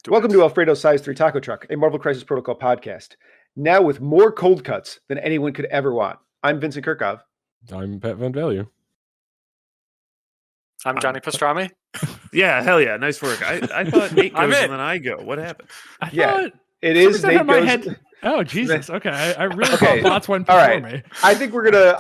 Welcome to Alfredo's Size 3 Taco Truck, a Marvel Crisis Protocol podcast. Now with more cold cuts than anyone could ever want. I'm Vincent Curkov. I'm Pat Van Value. I'm Johnny Pastrami. Yeah, hell yeah. Nice work. I thought Nate goes and then I go. What happened? It is Nate goes. Head. Oh, Jesus. Okay. I really thought bots went before me. I think we're going to,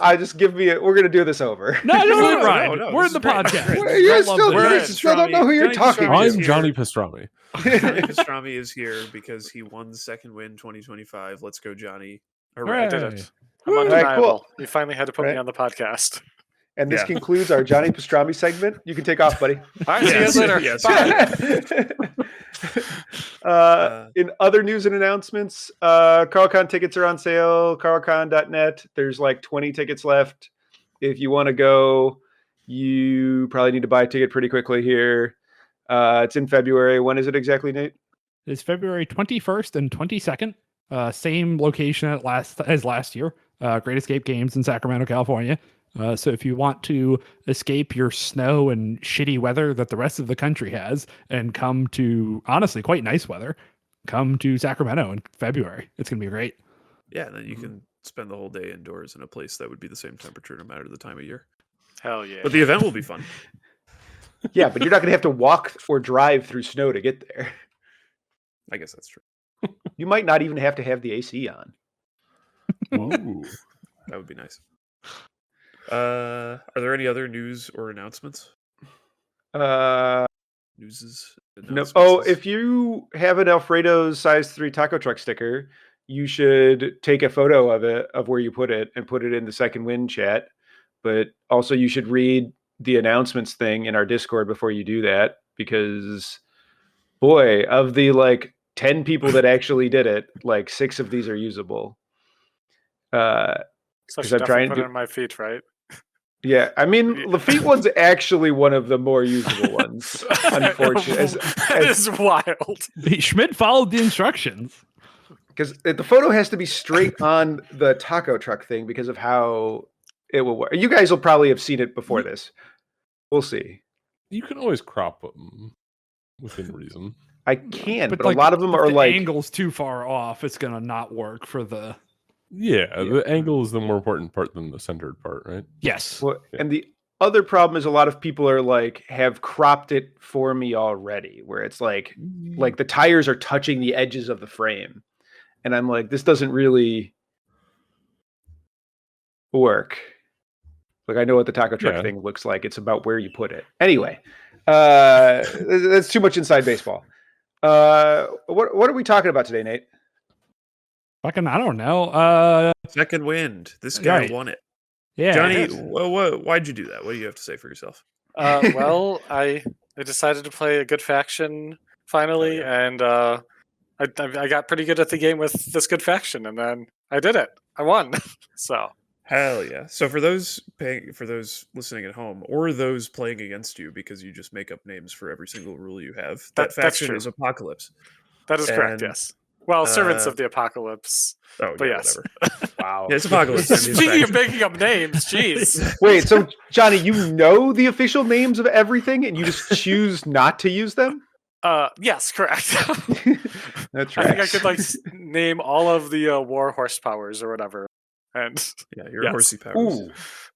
we're going to do this over. No, we're in the podcast. You still don't know who you're talking to. I'm Johnny Pastrami. Johnny Pastrami is here because he won the second win 2025. Let's go, Johnny. Hooray. I did it. I'm undeniable. Cool. You finally had to put me on the podcast. And this concludes our Johnny Pastrami segment. You can take off, buddy. All right, see you guys later. Yes. Bye. In other news and announcements, CarlCon tickets are on sale, carlcon.net. There's like 20 tickets left. If you want to go, you probably need to buy a ticket pretty quickly here. It's in February. When is it exactly, Nate? It's February 21st and 22nd. Same location as last year. Great Escape Games in Sacramento, California. So if you want to escape your snow and shitty weather that the rest of the country has and come to, honestly, quite nice weather, come to Sacramento in February. It's going to be great. Yeah, and then you can spend the whole day indoors in a place that would be the same temperature no matter the time of year. Hell yeah. But the event will be fun. Yeah, but you're not going to have to walk or drive through snow to get there. I guess that's true. You might not even have to have the AC on. Ooh, that would be nice. Are there any other news or announcements? No. Oh, if you have an Alfredo's Size 3 Taco Truck sticker, you should take a photo of it, of where you put it, and put it in the Second Wind chat. But also you should read the announcements thing in our Discord before you do that, because boy, of the like 10 people that actually did it, like 6 of these are usable. So I should definitely put it in my feet, right? Yeah, I mean, the feet one's actually one of the more usable ones, unfortunately. That is wild. Schmidt followed the instructions. Because the photo has to be straight on the taco truck thing because of how it will work. You guys will probably have seen it before this. We'll see. You can always crop them within reason. I can, but like, a lot of them are the like... angle's too far off. It's going to not work for the... Yeah, the angle is the more important part than the centered part, right? Yes. Well, and the other problem is a lot of people are like, have cropped it for me already, where it's like the tires are touching the edges of the frame. And I'm like, this doesn't really work. Like, I know what the taco truck thing looks like. It's about where you put it. Anyway, that's too much inside baseball. What are we talking about today, Nate? Fucking, I don't know. Second Wind. This guy won it. Yeah, Johnny, why'd you do that? What do you have to say for yourself? Well, I decided to play a good faction finally, and I got pretty good at the game with this good faction, and then I did it. I won. So hell yeah! So for those listening at home, or those playing against you because you just make up names for every single rule you have, that faction is Apocalypse. That is correct. Yes. Well, Servants of the Apocalypse. Oh, but yeah, yes. Whatever. Wow. Yeah, it's Apocalypse. Speaking of making up names, jeez. Wait, so Johnny, you know the official names of everything and you just choose not to use them? Yes, correct. That's right. I think I could name all of the war horsepowers or whatever. And yeah, your horsey powers. Ooh,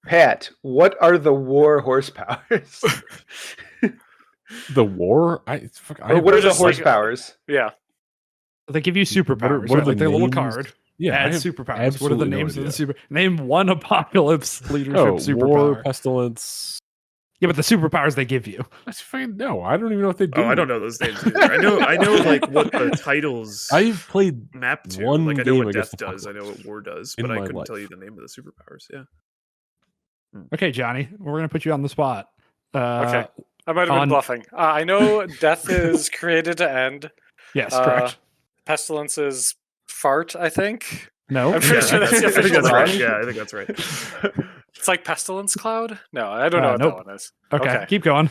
Pat, what are the war horsepowers? The war? What are the horsepowers? Yeah. They give you superpowers. What are the little card? Yeah, add superpowers. What are the names of the super? Name one Apocalypse leadership superpower. War, pestilence. Yeah, but the superpowers they give you. That's fine. No, I don't even know what they do. Oh, I don't know those names either. I know like what the titles. I've played map to. one like I know game what death against does. I know what war does, but I couldn't tell you the name of the superpowers. Yeah. Okay, Johnny, we're gonna put you on the spot. Okay, I might have been bluffing. I know death is created to end. Yes, correct. Pestilence is fart, I think. No, I'm pretty sure that's the official. I think that's right. Yeah, I think that's right. It's like Pestilence Cloud? No, I don't know what that one is. Okay, keep going.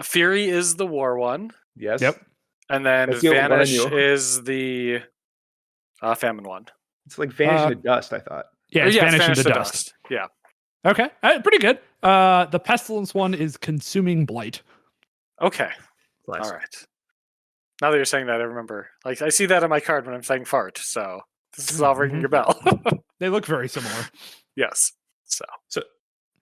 Fury is the war one. Yes. Yep. And then Vanish is the famine one. It's like Vanish into Dust, I thought. Yeah, it's Vanish into Dust. Yeah. Okay, pretty good. The Pestilence one is Consuming Blight. Okay. Classic. All right. Now that you're saying that, I remember. Like, I see that on my card when I'm saying fart. So this is all ringing a bell. They look very similar. Yes.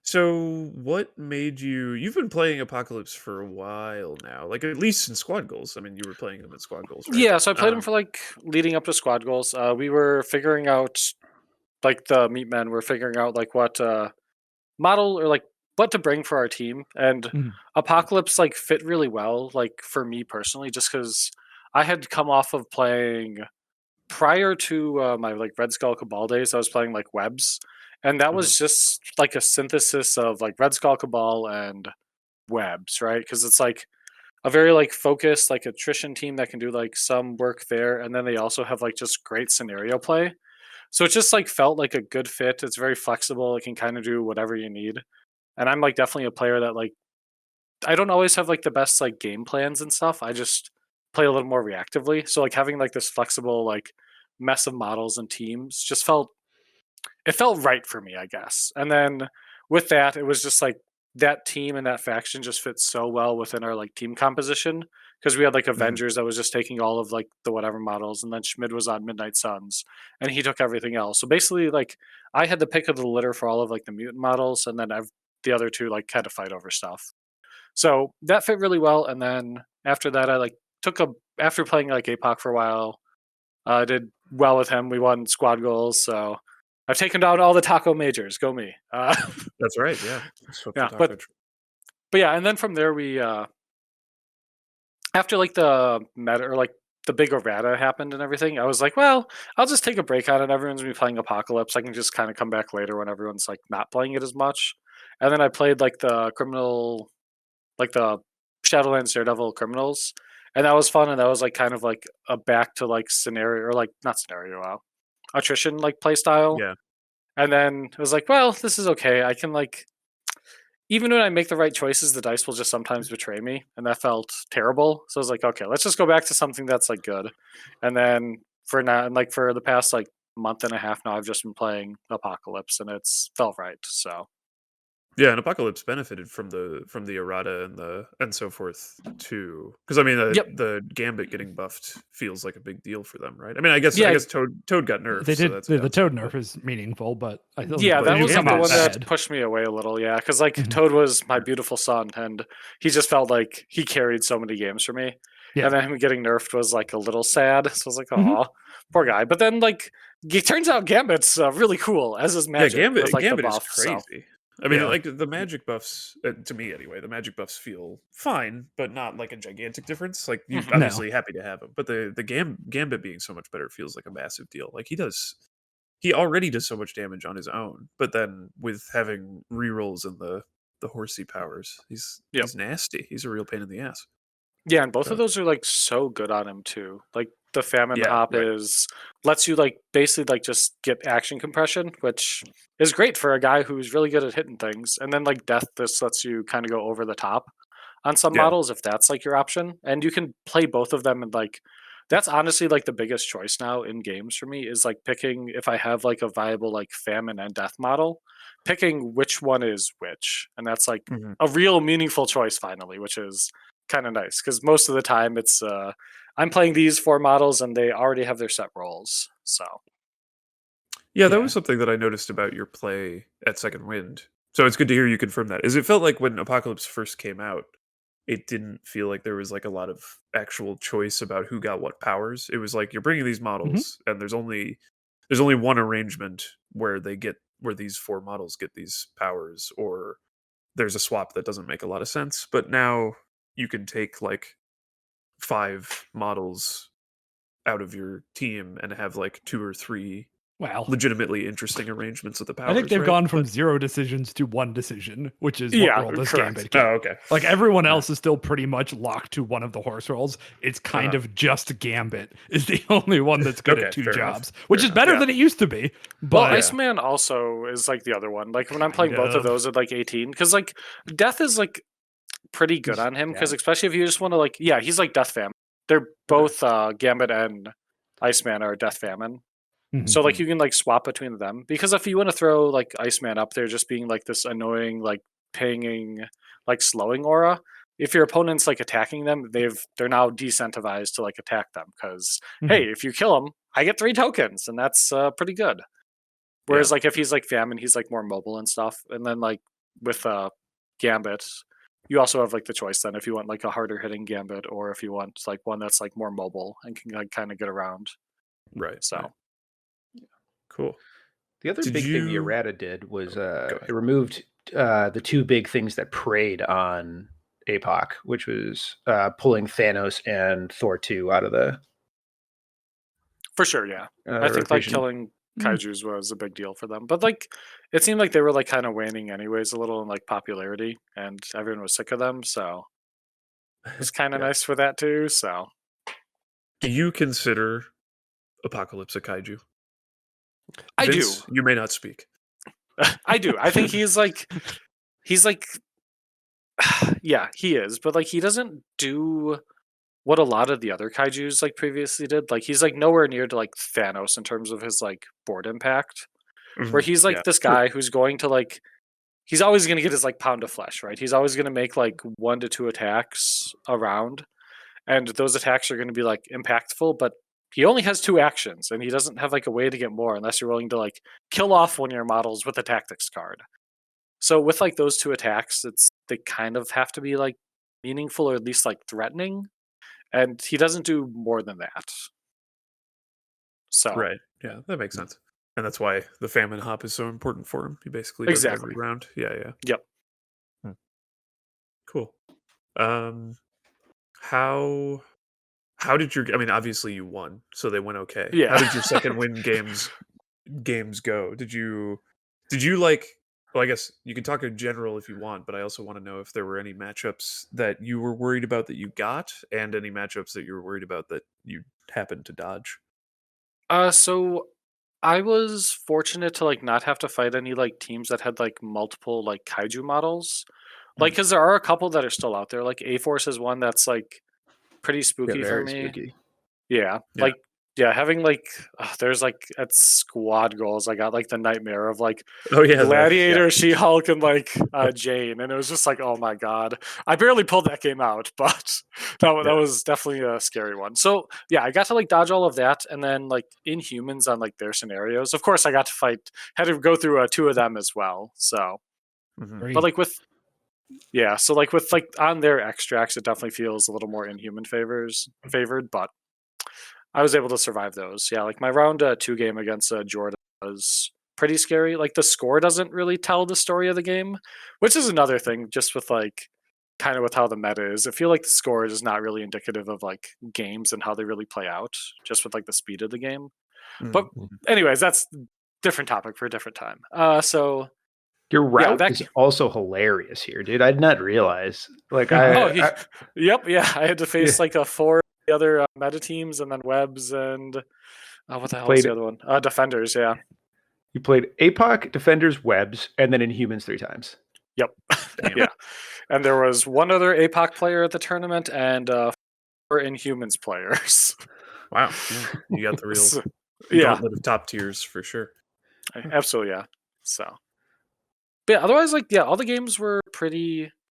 So what made you? You've been playing Apocalypse for a while now, like at least in Squad Goals. I mean, you were playing them in Squad Goals, right? Yeah, so I played them for like leading up to Squad Goals. We were figuring out, like the meat men were figuring out like what model or like what to bring for our team, and Apocalypse like fit really well, like for me personally, just because I had come off of playing prior to my like Red Skull Cabal days. I was playing like Webs, and that was just like a synthesis of like Red Skull Cabal and Webs, right? Because it's like a very like focused like attrition team that can do like some work there, and then they also have like just great scenario play. So it just like felt like a good fit. It's very flexible. It can kind of do whatever you need. And I'm like definitely a player that like I don't always have like the best like game plans and stuff. I just play a little more reactively. So like having like this flexible like mess of models and teams just felt right for me, I guess. And then with that, it was just like that team and that faction just fits so well within our like team composition, because we had like Avengers that was just taking all of like the whatever models, and then Schmid was on Midnight Suns and he took everything else. So basically, like I had the pick of the litter for all of like the mutant models, and then the other two like had to fight over stuff. So that fit really well. And then after that, I like after playing like APOC for a while, I did well with him. We won Squad Goals, so I've taken down all the taco majors. Go me. That's right. Yeah. Yeah, but yeah, and then from there we after like the meta or like the big errata happened and everything, I was like, well, I'll just take a break on it. Everyone's gonna be playing Apocalypse. I can just kind of come back later when everyone's like not playing it as much. And then I played like the criminal, like the Shadowlands Daredevil criminals, and that was fun. And that was like kind of like a back to like scenario or like not scenario, attrition like play style. Yeah. And then it was like, well, this is okay. I can like, even when I make the right choices, the dice will just sometimes betray me, and that felt terrible. So I was like, okay, let's just go back to something that's like good. And then for now, and like for the past like month and a half now, I've just been playing Apocalypse, and it's felt right. So Yeah, and Apocalypse benefited from the errata and so forth too. Because I mean, the Gambit getting buffed feels like a big deal for them, right? I mean, I guess Toad got nerfed. They did. So that's the Toad nerf is meaningful, but I thought yeah, that was like the one bad. that pushed me away a little. Yeah, because like Toad was my beautiful son, and he just felt like he carried so many games for me. Yeah. And then him getting nerfed was like a little sad. So I was like, oh, poor guy. But then like it turns out Gambit's really cool as his magic. Yeah, Gambit, with, like, Gambit the buff, is crazy. So. I mean, like the magic buffs, to me anyway, the magic buffs feel fine, but not like a gigantic difference. Like you're obviously happy to have them, but the Gambit being so much better feels like a massive deal. Like he already does so much damage on his own, but then with having rerolls and the horsey powers, he's nasty. He's a real pain in the ass. Yeah, and both of those are like so good on him too. Like the famine hop lets you like basically like just get action compression, which is great for a guy who's really good at hitting things. And then like death, this lets you kind of go over the top on some models if that's like your option. And you can play both of them, and like that's honestly like the biggest choice now in games for me is like picking, if I have like a viable like famine and death model, picking which one is which. And that's like a real meaningful choice finally, which is kind of nice, because most of the time it's I'm playing these 4 models and they already have their set roles. So yeah, that was something that I noticed about your play at Second Wind. So it's good to hear you confirm that. Is it felt like when Apocalypse first came out, it didn't feel like there was like a lot of actual choice about who got what powers. It was like you're bringing these models and there's only one arrangement where these 4 models get these powers, or there's a swap that doesn't make a lot of sense. But now you can take like 5 models out of your team and have like 2 or 3 legitimately interesting arrangements of the powers. I think they've gone from 0 decisions to 1 decision, which is what role does Gambit get. Oh, okay. Like everyone else is still pretty much locked to one of the horse rolls. It's kind of just Gambit is the only one that's good at 2 jobs, which is better than it used to be. But well, Iceman also is like the other one. Like when I'm playing both of those at like 18, because like Death is like pretty good on him, because especially if you just want to like he's like Death Famine. They're both Gambit and Iceman are Death Famine. So like you can like swap between them, because if you want to throw like Iceman up there just being like this annoying like pinging like slowing aura, if your opponent's like attacking them, they're now decentivized to like attack them because hey, if you kill them, I get 3 tokens, and that's pretty good. Whereas like if he's like Famine, he's like more mobile and stuff. And then like with Gambit, you also have like the choice then if you want like a harder hitting Gambit or if you want like one that's like more mobile and can like kind of get around. Right. So right. Cool. The other Did big thing the you- errata did was ahead. it removed the 2 big things that preyed on APOC, which was pulling Thanos and Thor 2 out of the for sure, yeah. I think like rotation. killing kaijus was a big deal for them. But like it seemed like they were like kind of waning anyways a little in like popularity and everyone was sick of them, so it's kind of Yeah. nice for that too. So Do you consider Apocalypse a kaiju? I Vince, do. You may not speak. I do. I think he's like yeah, he is, but like he doesn't do what a lot of the other kaijus like previously did. Like he's like nowhere near to like Thanos in terms of his like board impact. Where he's like this guy who's going to like he's always going to get his like pound of flesh, right? He's always going to make like 1 to 2 attacks a round, and those attacks are going to be like impactful, but he only has 2 actions and he doesn't have like a way to get more unless you're willing to like kill off one of your models with a tactics card. So with like those 2 attacks, they kind of have to be like meaningful or at least like threatening, and he doesn't do more than that. So Right. Yeah, that makes sense. And that's why the Famine Hop is so important for him. He basically does it every exactly. round. Yeah, yeah. Yep. Cool. How did your I mean obviously you won, so they went okay. Yeah. How did your second win games go? Did you like well, I guess you can talk in general if you want, but I also want to know if there were any matchups that you were worried about that you got and any matchups that you were worried about that you happened to dodge. So I was fortunate to like not have to fight any like teams that had like multiple like kaiju models. Like, because there are a couple that are still out there. Like A Force is one that's like pretty spooky for very me. spooky. Yeah, Yeah. like having like there's like at squad goals, I got like the nightmare of like Oh yeah, Gladiator, She-Hulk, and like Jane, and it was just like, oh my god, I barely pulled that game out, but that was definitely a scary one. So yeah, I got to like dodge all of that, and then like Inhumans on like their scenarios. Of course, I got to fight, had to go through 2 of them as well. So, but like with so like with like on their extracts, it definitely feels a little more Inhuman favored, but I was able to survive those. Yeah, like my round 2 game against Jordan was pretty scary. Like the score doesn't really tell the story of the game, which is another thing. Just with like kind of with how the meta is, I feel like the score is not really indicative of like games and how they really play out. Just with like the speed of the game. But anyways, that's different topic for a different time. So Your route is also hilarious here, dude. I did not realize. Like yep, yeah. I had to face like 4 other meta teams and then Webs and what the hell was the other one? Defenders, yeah. You played APOC, Defenders, Webs, and then Inhumans 3 times. Yep. Yeah. And there was 1 other APOC player at the tournament and 4 Inhumans players. Wow. Yeah. You got the real gauntlet of top tiers for sure. Absolutely, yeah. So but yeah, otherwise like all the games were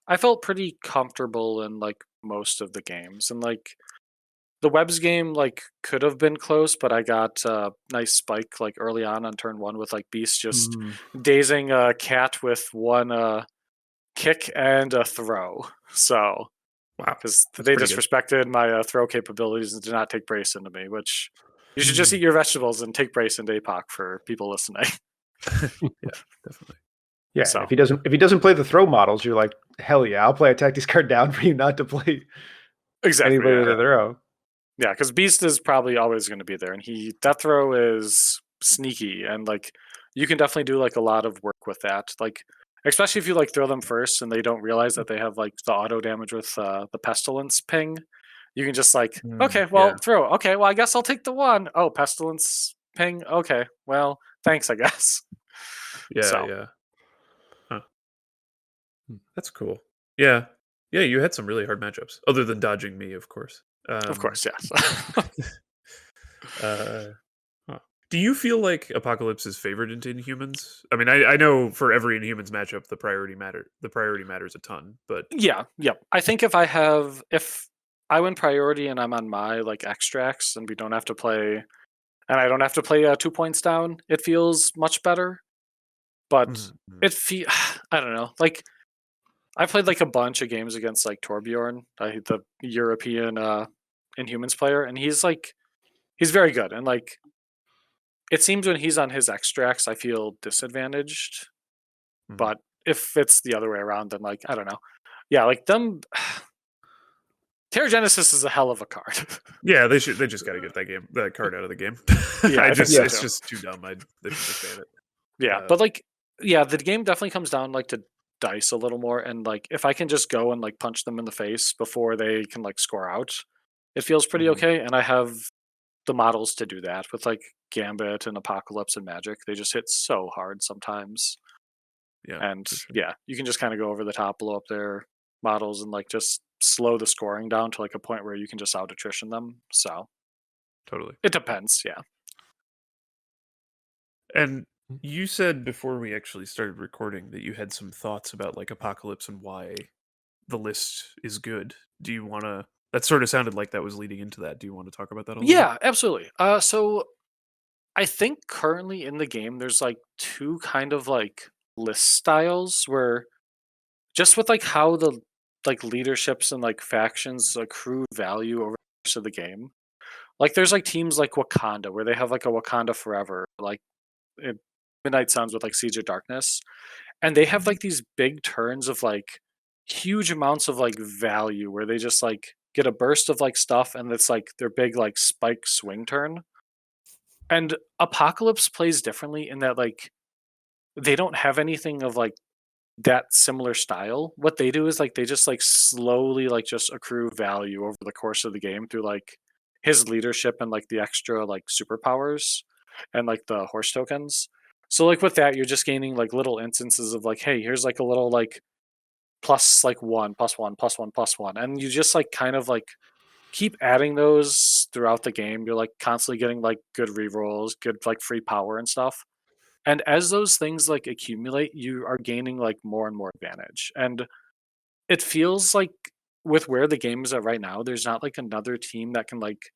I felt pretty comfortable in like most of the games. And like the Webs game like could have been close, but I got a nice spike like early on turn 1 with like Beast just dazing a cat with 1 kick and a throw. So wow, because they disrespected my throw capabilities and did not take brace into me, which you should just eat your vegetables and take brace into APOC for people listening. Yeah, definitely. Yeah, so. If he doesn't play the throw models, you're like, hell yeah, I'll play a tactics card down for you not to play anybody with a throw. Yeah, because Beast is probably always going to be there, and that throw is sneaky, and like you can definitely do like a lot of work with that. Like especially if you like throw them first and they don't realize that they have like the auto damage with the pestilence ping. You can just like okay, well throw. Okay, well I guess I'll take the 1. Oh, pestilence ping. Okay, well thanks I guess. Yeah, yeah. Huh. That's cool. Yeah, yeah. You had some really hard matchups, other than dodging me, of course. Of course, yes. Do you feel like Apocalypse is favored into Inhumans? I mean, I know for every Inhumans matchup, the priority matters a ton. But yeah. I think if I win priority and I'm on my like extracts and we don't have to play, and I don't have to play 2 points down, it feels much better. But I don't know. Like I played like a bunch of games against like Torbjorn, the European Inhumans player, and he's very good. And like it seems when he's on his extracts, I feel disadvantaged. But if it's the other way around, then like I don't know. Yeah, like them. Teragenesis is a hell of a card. Yeah, they just got to get that card out of the game. Yeah, it's just too dumb. They should just ban it. Yeah, but like, yeah, the game definitely comes down like to dice a little more, and like if I can just go and like punch them in the face before they can like score out, it feels pretty okay. And I have the models to do that with like Gambit and Apocalypse and Magic. They just hit so hard sometimes. Yeah, and for sure. yeah, you can just kind of go over the top, blow up their models, and like just slow the scoring down to like a point where you can just out attrition them. So Totally, it depends. Yeah. And you said before we actually started recording that you had some thoughts about like Apocalypse and why the list is good. Do you want to? That sort of sounded like that was leading into that. Do you want to talk about that a little Yeah, absolutely. So I think currently in the game, there's like two kind of like list styles where just with like how the like leaderships and like factions accrue value over the course of the game. Like there's like teams like Wakanda where they have like a Wakanda Forever, like Midnight Suns with like Siege of Darkness, and they have like these big turns of like huge amounts of like value where they just like get a burst of like stuff, and it's like their big like spike swing turn. And Apocalypse plays differently in that like they don't have anything of like that similar style. What they do is like they just like slowly like just accrue value over the course of the game through like his leadership and like the extra like superpowers and like the horse tokens. So like with that, you're just gaining like little instances of like, hey, here's like a little like plus like one, plus one, plus one, plus one. And you just like kind of like keep adding those throughout the game. You're like constantly getting like good rerolls, good like free power and stuff. And as those things like accumulate, you are gaining like more and more advantage. And it feels like with where the game is at right now, there's not like another team that can like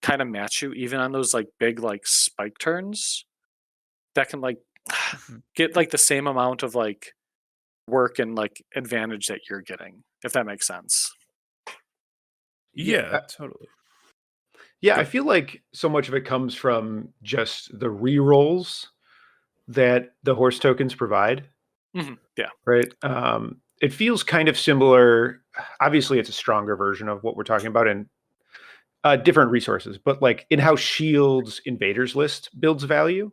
kind of match you even on those like big like spike turns that can like get like the same amount of like work and like advantage that you're getting, if that makes sense. Yeah, totally. Yeah, I feel like so much of it comes from just the rerolls that the horse tokens provide. Yeah. Right. It feels kind of similar. Obviously, it's a stronger version of what we're talking about in different resources, but like in how Shield's Invaders list builds value,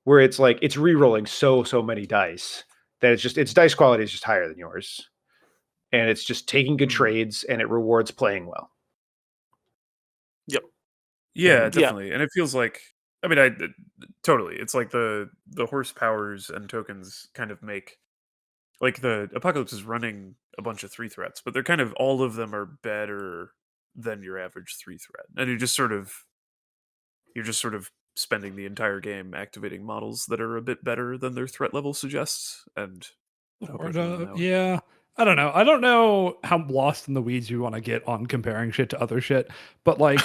where it's like it's re-rolling so many dice that its dice quality is just higher than yours, and it's just taking good trades, and it rewards playing well. Yep. Yeah, definitely. And it feels like, I mean, totally. It's like the horse powers and tokens kind of make, like the Apocalypse is running a bunch of 3 threats, but they're kind of, all of them are better than your average 3 threat. And you're just sort of spending the entire game activating models that are a bit better than their threat level suggests. And yeah. I don't know. I don't know how lost in the weeds you want to get on comparing shit to other shit, but like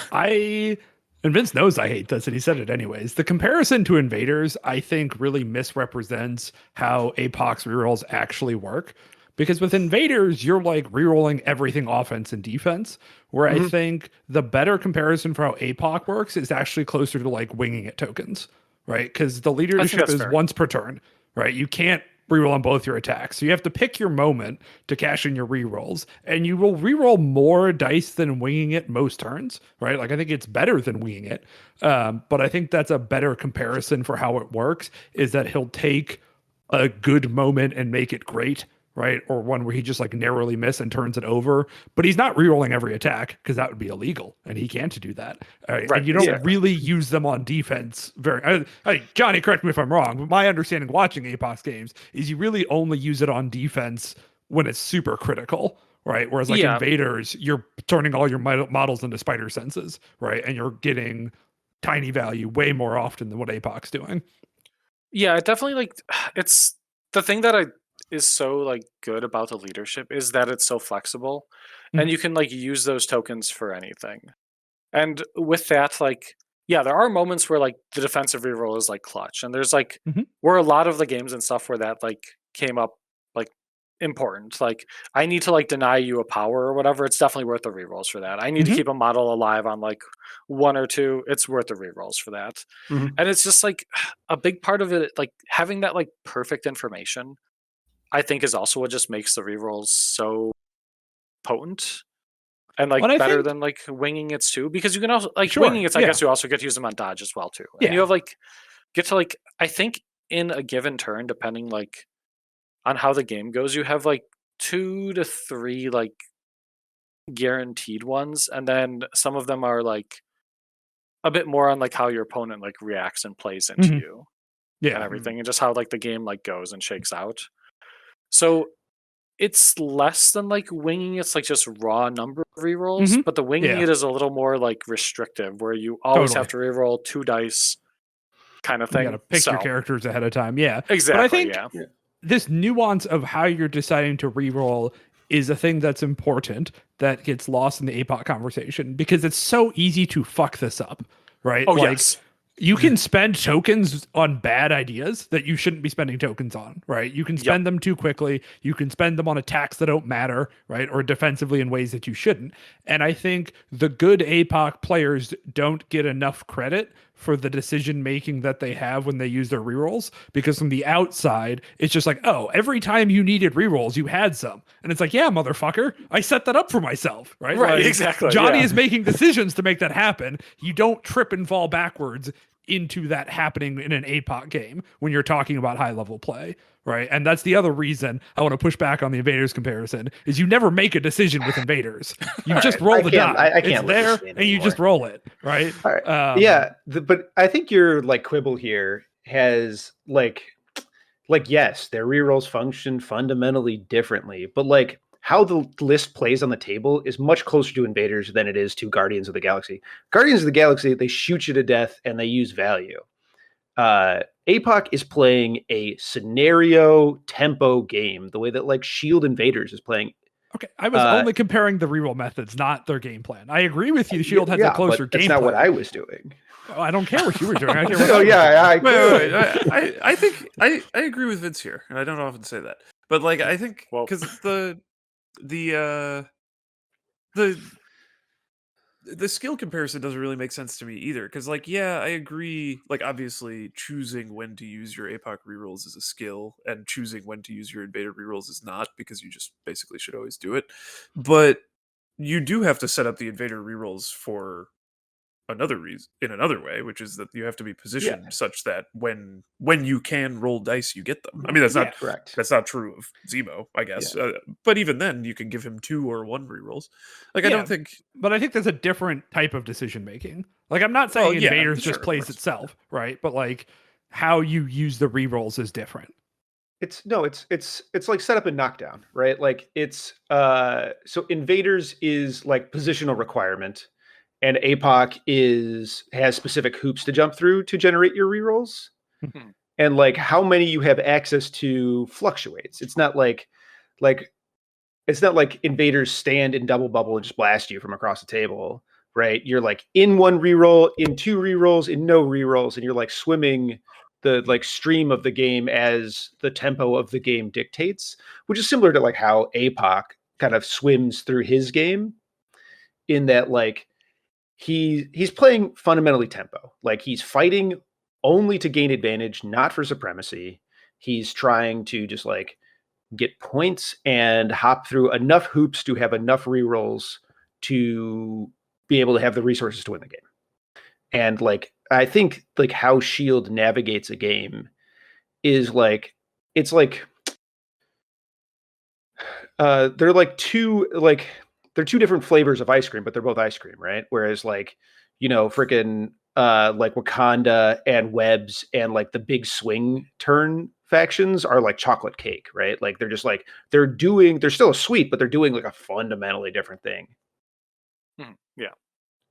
and Vince knows I hate this, and he said it anyways. The comparison to Invaders, I think, really misrepresents how APOC's rerolls actually work. Because with Invaders, you're like rerolling everything offense and defense, where I think the better comparison for how APOC works is actually closer to like winging it tokens, right? Because the leadership is once per turn, right? You can't reroll on both your attacks. So you have to pick your moment to cash in your rerolls, and you will reroll more dice than winging it most turns, right? Like I think it's better than winging it. But I think that's a better comparison for how it works, is that he'll take a good moment and make it great, right? Or one where he just like narrowly miss and turns it over, but he's not rerolling every attack because that would be illegal, and he can't do that. Right? And you don't really use them on defense very. Johnny, correct me if I'm wrong, but my understanding watching APOS games is you really only use it on defense when it's super critical, right? Whereas like Invaders, you're turning all your models into spider senses, right? And you're getting tiny value way more often than what APOC's doing. Yeah, it definitely like it's the thing that is so like good about the leadership is that it's so flexible, and you can like use those tokens for anything. And with that, like, yeah, there are moments where like the defensive reroll is like clutch, and there's like where a lot of the games and stuff where that like came up like important. Like I need to like deny you a power or whatever. It's definitely worth the rerolls for that. I need to keep a model alive on like 1 or 2. It's worth the rerolls for that. And it's just like a big part of it, like having that like perfect information, I think is also what just makes the rerolls so potent. And like better than like winging it too, because you can also like winging it. I guess you also get to use them on dodge as well too. And you have like get to like I think in a given turn, depending like on how the game goes, you have like 2 to 3 like guaranteed ones, and then some of them are like a bit more on like how your opponent like reacts and plays into you, and everything, and just how like the game like goes and shakes out. So it's less than like winging it's like just raw number of rerolls, but the winging it is a little more like restrictive, where you always have to reroll 2 dice kind of thing. You gotta pick your characters ahead of time. Yeah. Exactly. But I think this nuance of how you're deciding to reroll is a thing that's important that gets lost in the APOC conversation, because it's so easy to fuck this up, right? Oh, yes. You can spend tokens on bad ideas that you shouldn't be spending tokens on, right? You can spend them too quickly. You can spend them on attacks that don't matter, right? Or defensively in ways that you shouldn't. And I think the good APOC players don't get enough credit for the decision making that they have when they use their rerolls, because from the outside, it's just like, oh, every time you needed rerolls, you had some. And it's like, yeah, motherfucker, I set that up for myself, right? Right, like, exactly. Johnny is making decisions to make that happen. You don't trip and fall backwards into that happening in an APOC game when you're talking about high level play, right? And that's the other reason I want to push back on the Invaders comparison, is you never make a decision with Invaders. You just roll the die. It's there and you just roll it, right? But I think your like quibble here has like yes, their rerolls function fundamentally differently, but like how the list plays on the table is much closer to Invaders than it is to Guardians of the Galaxy. Guardians of the Galaxy, they shoot you to death and they use value. APOC is playing a scenario tempo game, the way that like Shield Invaders is playing. Okay, I was only comparing the reroll methods, not their game plan. I agree with you. Shield has a closer game plan. That's not what I was doing. Oh, I don't care what you were doing. I care what I think I agree with Vince here, and I don't often say that, but like I think because the skill comparison doesn't really make sense to me either, because like I agree, like obviously choosing when to use your APOC rerolls is a skill, and choosing when to use your Invader rerolls is not, because you just basically should always do it. But you do have to set up the Invader rerolls for another reason, in another way, which is that you have to be positioned such that when you can roll dice, you get them. I mean, that's not correct. That's not true of Zemo, I guess. But even then, you can give him 2 or 1 rerolls. Like I don't think, but I think there's a different type of decision making. Like I'm not saying Invaders just plays itself, right? But like how you use the rerolls is different. It's like setup and knockdown, right? Like it's so Invaders is like positional requirement, and APOC has specific hoops to jump through to generate your rerolls. And like how many you have access to fluctuates. It's not like Invaders stand in double bubble and just blast you from across the table, right? You're like in 1 reroll, in 2 rerolls, in no rerolls, and you're like swimming the like stream of the game as the tempo of the game dictates, which is similar to like how APOC kind of swims through his game, in that like he's playing fundamentally tempo. Like he's fighting only to gain advantage, not for supremacy. He's trying to just like get points and hop through enough hoops to have enough rerolls to be able to have the resources to win the game. And like I think like how Shield navigates a game is like it's like they're like they're 2 different flavors of ice cream, but they're both ice cream, right? Whereas like, freaking like Wakanda and Webs and like the big swing turn factions are like chocolate cake, right? Like they're just like they're still a sweet, but they're doing like a fundamentally different thing.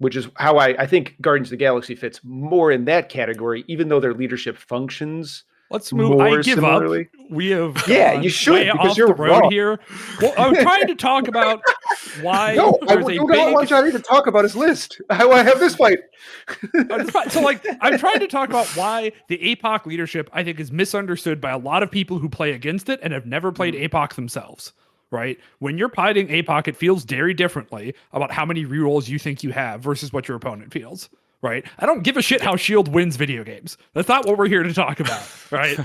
which is how I think Guardians of the Galaxy fits more in that category, even though their leadership functions. Let's move. I give similarly. up. We have you should way because off you're the road wrong. here. Well, I'm trying to talk about why No, I there's do not want Johnny to talk about his list. I want to have this fight. So, like, I'm trying to talk about why the APOC leadership, I think, is misunderstood by a lot of people who play against it and have never played APOC themselves. Right? When you're fighting APOC, it feels very differently about how many rerolls you think you have versus what your opponent feels. Right? I don't give a shit how Shield wins video games. That's not what we're here to talk about. Right?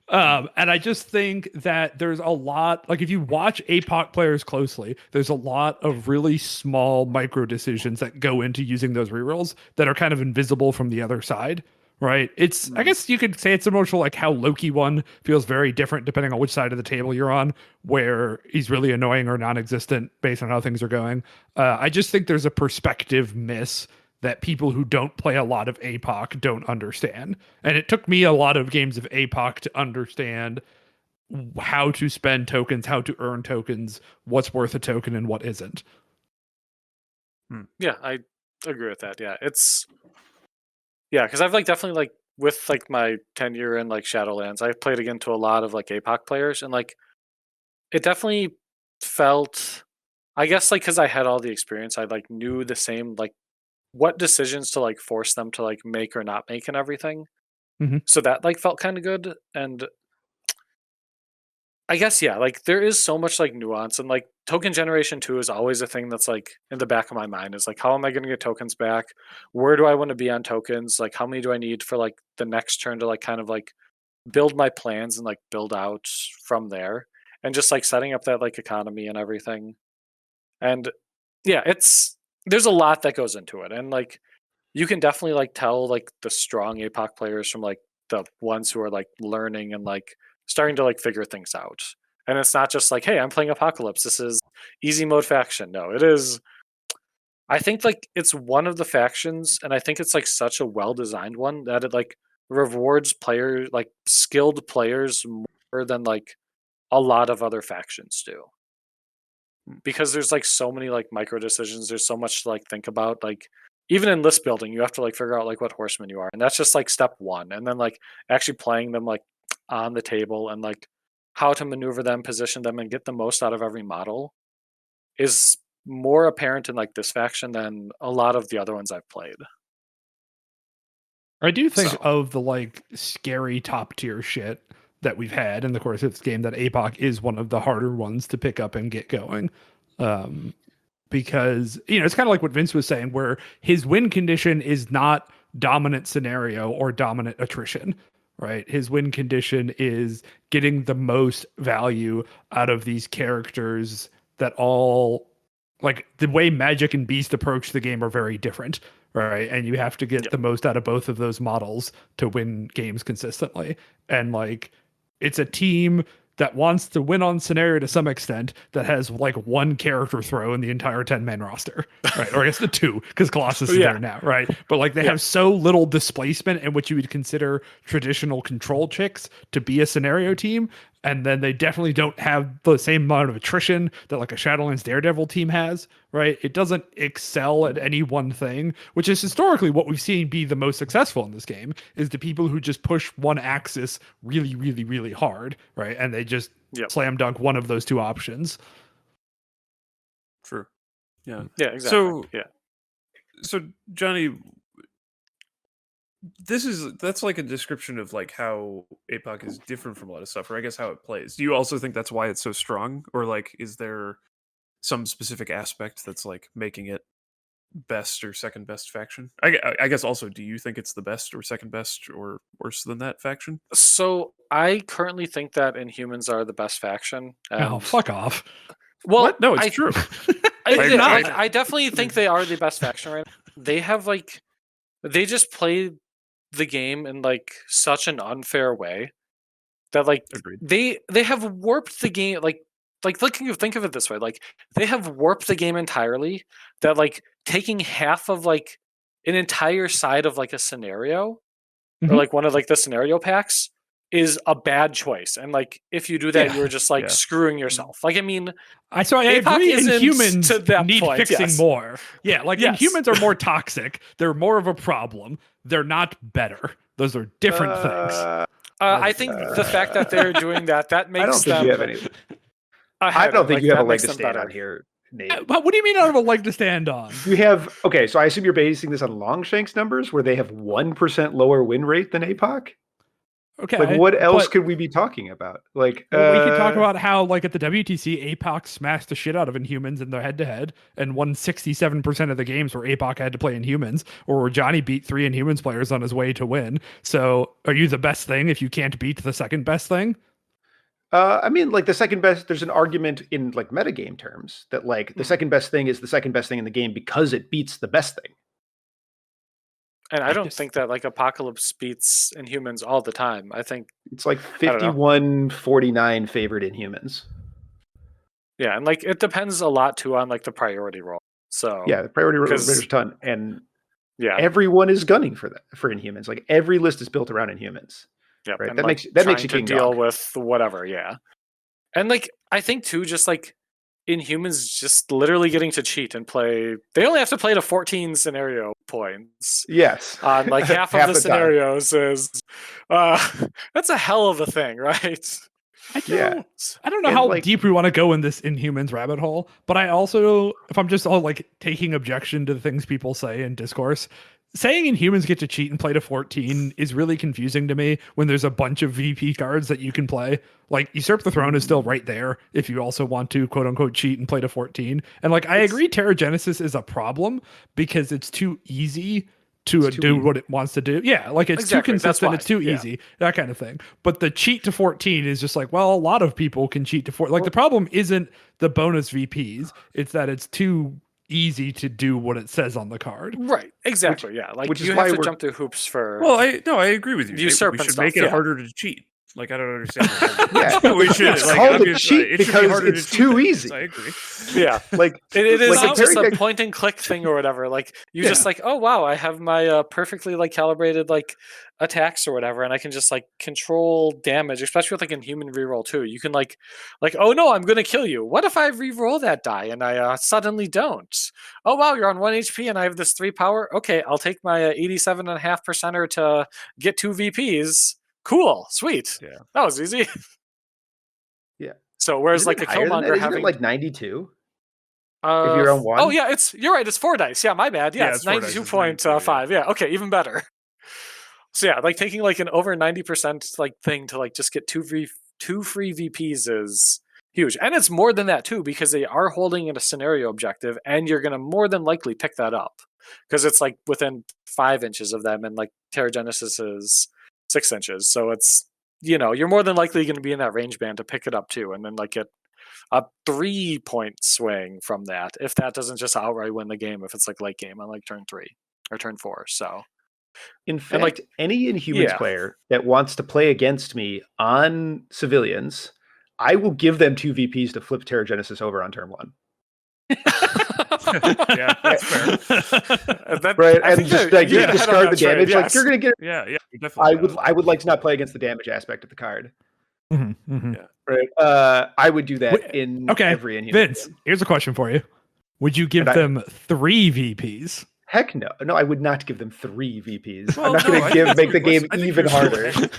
And I just think that there's a lot, like if you watch APOC players closely, there's a lot of really small micro decisions that go into using those rerolls that are kind of invisible from the other side. Right. It's, I guess you could say it's emotional, like how Loki one feels very different depending on which side of the table you're on, where he's really annoying or non-existent based on how things are going. I just think there's a perspective miss that people who don't play a lot of APOC don't understand. And it took me a lot of games of APOC to understand how to spend tokens, how to earn tokens, what's worth a token and what isn't. Yeah, I agree with that. Yeah, because I've like definitely like with like my tenure in like Shadowlands, I've played against a lot of like APOC players, and like it definitely felt, I guess like because I had all the experience, I like knew the same like what decisions to like force them to like make or not make and everything. So that like felt kind of good. And I guess yeah, like there is so much like nuance, and like token generation 2 is always a thing that's like in the back of my mind, is like how am I going to get tokens back? Where do I want to be on tokens? Like how many do I need for like the next turn to like kind of like build my plans and like build out from there, and just like setting up that like economy and everything. And yeah, there's a lot that goes into it, and like you can definitely like tell like the strong APOC players from like the ones who are like learning and like starting to like figure things out. And it's not just like, hey, I'm playing Apocalypse, this is easy mode faction. No, it is, I think like it's one of the factions, and I think it's like such a well designed one that it like rewards players, like skilled players, more than like a lot of other factions do. Because there's like so many like micro decisions, there's so much to like think about. Like even in list building, you have to like figure out like what horseman you are, and that's just like step one. And then like actually playing them like on the table, and like how to maneuver them, position them, and get the most out of every model is more apparent in like this faction than a lot of the other ones I've played. I do think of the like scary top tier shit that we've had in the course of this game, that APOC is one of the harder ones to pick up and get going. Because, you know, it's kind of like what Vince was saying, where his win condition is not dominant scenario or dominant attrition, right? His win condition is getting the most value out of these characters that all, like, the way Magic and Beast approach the game are very different, right? And you have to get the most out of both of those models to win games consistently. And, like, it's a team that wants to win on scenario to some extent, that has like one character throw in the entire 10-man roster, right? Or I guess the two, because Colossus is there now, right? But like they have so little displacement in what you would consider traditional control chicks to be a scenario team. And then they definitely don't have the same amount of attrition that like a Shadowlands Daredevil team has, right? It doesn't excel at any one thing, which is historically what we've seen be the most successful in this game, is the people who just push one axis really, really, really hard, right? And they just slam dunk one of those two options. True. Yeah. Yeah, exactly. So Johnny, that's like a description of like how APOC is different from a lot of stuff, or I guess how it plays. Do you also think that's why it's so strong, or like is there some specific aspect that's like making it best or second best faction? I guess also, do you think it's the best or second best or worse than that faction? So I currently think that Inhumans are the best faction. Oh, fuck off. Well, what? No, it's true. I definitely think they are the best faction right now. They have like, they just play the game in like such an unfair way that like they have warped the game. Like think of it this way, like they have warped the game entirely, that like taking half of like an entire side of like a scenario or like one of like the scenario packs is a bad choice. And like if you do that, Yeah. you're just like screwing yourself. Like I mean, I APOC agree. isn't Inhumans to that need point, fixing yes. more. Yeah, like Yes. Inhumans are more toxic. They're more of a problem. They're not better. Those are different things. I think the fact that they're doing that makes I don't think them you have any. ahead, I don't think like, you have a that leg makes to them stand better. on here, Nate. But what do you mean I don't have a leg to stand on? You have okay, so I assume you're basing this on Longshank's numbers, where they have 1% lower win rate than APOC. Okay, Like, what else but- could we be talking about? Like, well, we could talk about how, like, at the WTC, APOC smashed the shit out of Inhumans in their head-to-head and won 67% of the games where APOC had to play Inhumans, or where Johnny beat 3 Inhumans players on his way to win. So, are you the best thing if you can't beat the second best thing? I mean, like the second best. There's an argument in like metagame terms that like the second best thing is the second best thing in the game because it beats the best thing. And I don't think that like Apocalypse beats Inhumans all the time. I think It's like don't know. 51-49 favored Inhumans. yeah, and like it depends a lot too on like the priority roll. So Yeah, the priority roll 'cause- there's a ton, and yeah, everyone is gunning for that for Inhumans. Like every list is built around Inhumans. yep, right, and, that like, makes you trying king to deal dog. with whatever. Yeah, and like I think too, just like Inhumans just literally getting to cheat and play. They only have to play to 14 scenario points. Yes, On like half of the time. scenarios is that's a hell of a thing, right? I don't, Yeah. I don't know And, how like- deep we want to go in this Inhumans rabbit hole, but I also, if I'm just all like taking objection to the things people say in discourse, saying Inhumans get to cheat and play to 14 is really confusing to me when there's a bunch of VP cards that you can play. Like Usurp the Throne is still right there if you also want to quote unquote cheat and play to 14. And like I agree Terra Genesis is a problem because it's too easy to too do easy. what it wants to do. Yeah, like it's Exactly, too that's consistent, why, it's too yeah. easy, that kind of thing. But the cheat to 14 is just like, well, a lot of people can cheat to 14. Like the problem isn't the bonus VPs, it's that it's too easy to do what it says on the card. Right, exactly. Yeah, like which is you why have to we're- jump through hoops for. Well, I agree with you. Nate. Usurp We and should stuff, make it yeah. harder to cheat. Like I don't understand. Yeah, we should. it's Like, called a obviously, cheat it should be because harder to it's cheat too than it easy. is, I agree. yeah, like it is like a just a Terry- point and click thing or whatever. Like you just like, oh wow, I have my perfectly like calibrated like attacks or whatever, and I can just like control damage, especially with like Inhuman reroll too. You can like oh no, I'm gonna kill you. What if I reroll that die and I suddenly don't? Oh wow, you're on 1 HP and I have this 3 power. Okay, I'll take my 87.5%er to get 2 VPs. Cool, sweet. Yeah. That was easy. Yeah. So whereas Isn't like it a higher than that? Killmonger Isn't having it like 92? if you're on 1? Oh yeah, you're right. It's 4 dice. Yeah, my bad. Yeah, Yeah, it's it's 4 dice, it's 92.5. Yeah, okay, even better. So yeah, like taking like an over 90% like thing to like just get two free VPs is huge, and it's more than that too because they are holding in a scenario objective, and you're gonna more than likely pick that up because it's like within 5 inches of them, and like Terra Genesis is 6 inches, so it's you're more than likely going to be in that range band to pick it up too, and then like get a 3-point swing from that if that doesn't just outright win the game if it's like late game on like turn 3 or turn 4. So In fact, like- any Inhumans yeah. player that wants to play against me on civilians, I will give them 2 VPs to flip Terra Genesis over on turn 1. Yeah, that's fair. Right, I and think just that like you you hit on discard that the trade, damage. Like yes. you're gonna get. Yeah, you're definitely. I would like to not play against the damage aspect of the card. Mhm, mhm. Yeah. Right. I would do that Wait, in okay, every Inhuman. Vince, here's a question for you. Would you give And I- them 3 VPs? Heck no. No, I would not give them 3 VPs. Well, I'm not no, going I to think make the game I think even you're still harder. ahead.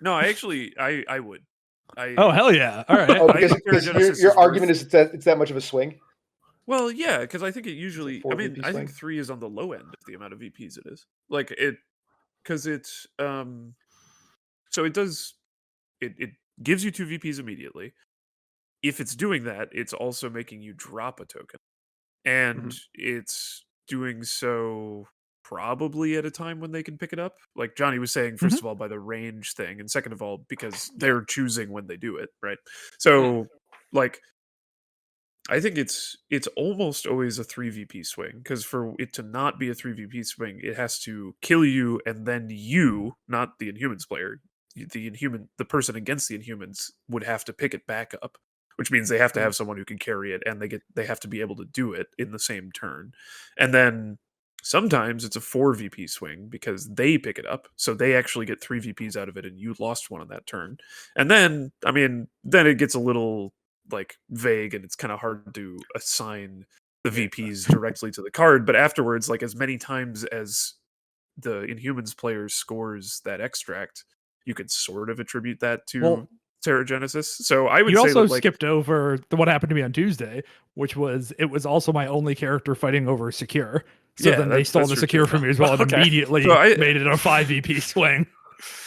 No, I actually, I would. Oh, hell yeah. All right. Oh, I because think Terra Genesis your is argument worth- is it's that much of a swing. Well, yeah, because I think it usually. 4 I mean, VP I think swing? 3 is on the low end of the amount of VPs it is. Like it, because it's so it does. It gives you 2 VPs immediately. If it's doing that, it's also making you drop a token, and it's doing so probably at a time when they can pick it up. Like Johnny was saying, first of all, by the range thing, and second of all, because they're choosing when they do it, right? So, like, I think it's almost always a 3 VP swing, because for it to not be a 3 VP swing, it has to kill you, and then you, not the Inhumans player, the person against the Inhumans would have to pick it back up, which means they have to have someone who can carry it, and they have to be able to do it in the same turn. And then Sometimes it's a 4 VP swing because they pick it up, so they actually get 3 VPs out of it, and you lost one on that turn. And then, I mean, then it gets a little like vague, and it's kind of hard to assign the VPs directly to the card. But afterwards, like as many times as the Inhumans player scores that extract, you could sort of attribute that to Terragenesis. So I would you say also that, like, skipped over what happened to me on Tuesday, which was it was also my only character fighting over Secure. So Yeah, then they stole that's the true Secure too. from me as well, and Okay. immediately So made it a 5 VP swing.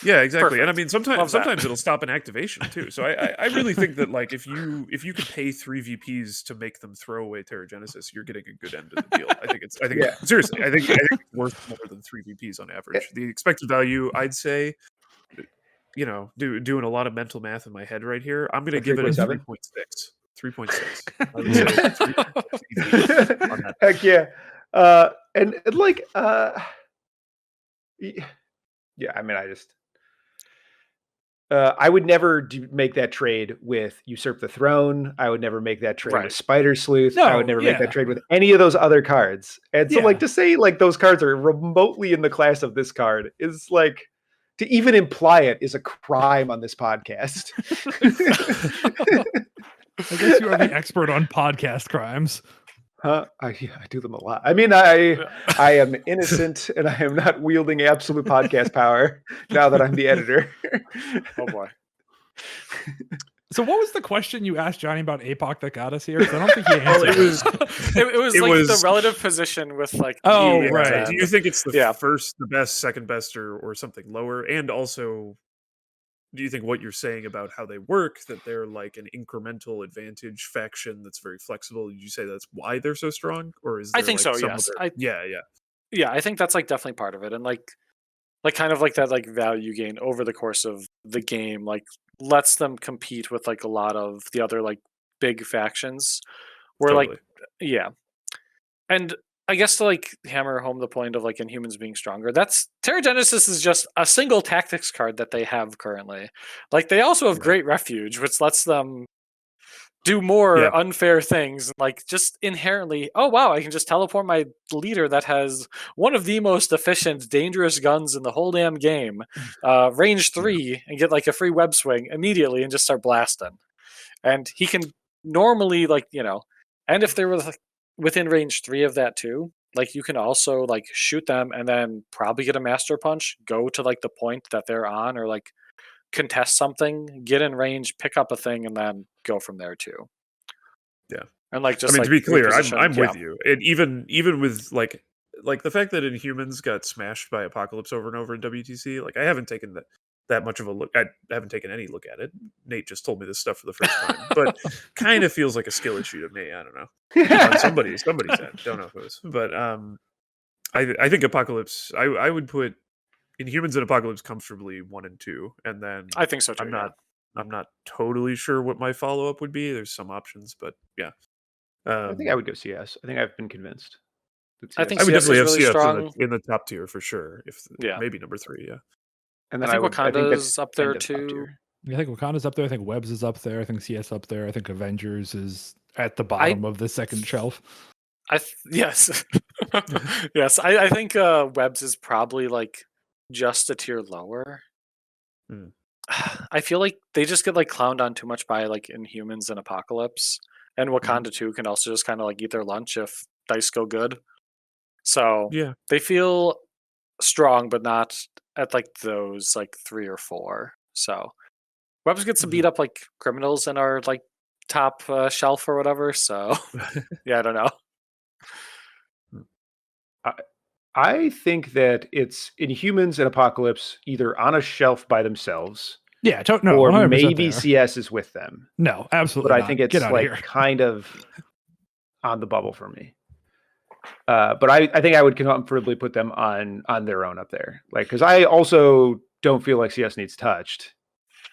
Yeah, exactly. And I Perfect. mean, Love that. sometimes it'll stop an activation too. So I really think that, like, if you could pay 3 VPs to make them throw away Terragenesis, you're getting a good end of the deal. I think Yeah. seriously, I think it's worth more than 3 VPs on average. The expected value, I'd say, you know, doing a lot of mental math in my head right here, I'm going to give it a 3.7? 3.6. 3.6. I would say 3.6 on that. Heck yeah. And like, yeah, I mean, I would never make that trade with Usurp the Throne. I would never make that trade Right. with Spider Sleuth. I would No, never make yeah. that trade with any of those other cards. And so, Yeah. like, to say like those cards are remotely in the class of this card is like, to even imply it is a crime on this podcast. I guess you are the expert on podcast crimes. I do them a lot. I mean, I am innocent and I am not wielding absolute podcast power now that I'm the editor. Oh boy. So what was the question you asked Johnny about APOC that got us here? 'Cause I don't think he Well, answered. it was It was It like was- the relative position with like. Oh, meetings right. and- Do you think it's the Yeah. first, the best, second best, or something lower? And also, do you think what you're saying about how they work, that they're like an incremental advantage faction that's very flexible? Did you say that's why they're so strong, or is I there, think like, so, some yes. other- yeah. Yeah, I think that's like definitely part of it, and like kind of like that like value gain over the course of the game, like lets them compete with like a lot of the other like big factions. Where Totally. like yeah, and I guess to like hammer home the point of like Inhumans being stronger, that's Terragenesis is just a single tactics card that they have currently. Like they also have Great Refuge, which lets them do more Yeah. unfair things, like just inherently, oh wow, I can just teleport my leader that has one of the most efficient dangerous guns in the whole damn game, range 3, and get like a free web swing immediately and just start blasting. And he can normally, like, you know, and if there was like within range 3 of that too, like you can also like shoot them and then probably get a master punch, go to like the point that they're on, or like contest something, get in range, pick up a thing, and then go from there too. Yeah. And like just I mean, like to be clear, reposition- I'm yeah. with you. And even with like the fact that Inhumans got smashed by Apocalypse over and over in WTC, like I haven't taken that much of a look. I haven't taken any look at it. Nate just told me this stuff for the first time, but kind of feels like a skill issue to me. I don't know. On somebody's head. Don't know if it was, but I think Apocalypse. I would put Inhumans and Apocalypse comfortably 1 and 2, and then I think so too. I'm not totally sure what my follow up would be. There's some options, but yeah. I think I would go CS. I think I've been convinced. I think I would CS definitely is have really CS strong. in the top tier for sure. If Yeah. maybe number 3, yeah. And I then think I think Wakanda's that's up there end of top too. tier. I think Wakanda's up there. I think Webbs is up there. I think CS up there. I think Avengers is at the bottom of the second shelf. Yes. Yes. I think Webbs is probably like just a tier lower. Hmm. I feel like they just get like clowned on too much by like Inhumans and Apocalypse. And Wakanda too can also just kind of like eat their lunch if dice go good. So Yeah. they feel strong, but not at like those like 3 or 4. So Webbs gets to beat up like criminals in our like top shelf or whatever. So yeah, I don't know. I think that it's Inhumans and Apocalypse either on a shelf by themselves, Yeah, no, or 100% maybe there. CS is with them. No, absolutely. But I not. think it's Get out like of here. kind of on the bubble for me. But I think I would comfortably put them on their own up there. Like, because I also don't feel like CS needs touched.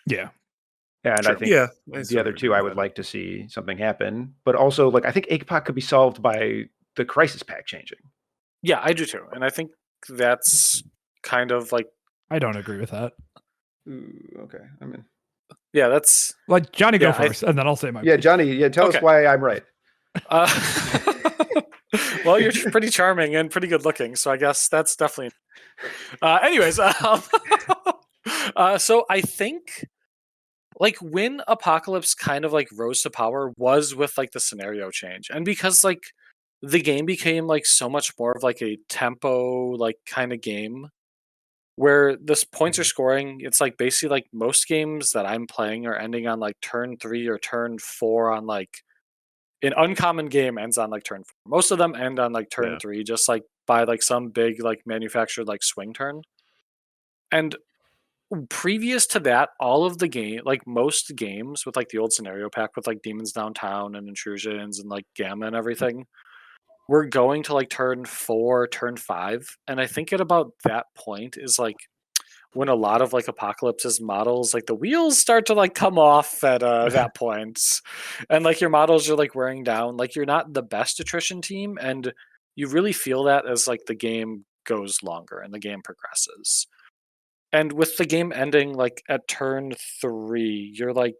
Yeah. And True. I think Yeah, the other two I would like to see something happen. But also, like, I think APOC could be solved by the Crisis Pack changing. Yeah, I do too. And I think that's kind of like, I don't agree with that. Ooh, okay. I mean, yeah, that's Like Johnny, go Yeah, first, and then I'll say my. yeah, Johnny, tell us Okay. why I'm right. uh, Well, you're pretty charming and pretty good looking, so I guess that's definitely. Anyways, so I think like when Apocalypse kind of like rose to power was with like the scenario change, and because like the game became like so much more of like a tempo like kind of game where this points are scoring. It's like basically like most games that I'm playing are ending on like turn 3 or turn 4 on like an uncommon game ends on like turn 4. Most of them end on like turn Yeah. 3 just like by like some big like manufactured like swing turn. And previous to that, all of the game, like most games with like the old scenario pack with like Demons Downtown and Intrusions and like Gamma and everything, we're going to like turn 4, turn 5. And I think at about that point is like when a lot of like Apocalypse's models, like the wheels start to like come off at that point. And like your models are like wearing down. Like you're not the best attrition team. And you really feel that as like the game goes longer and the game progresses. And with the game ending like at turn 3, you're like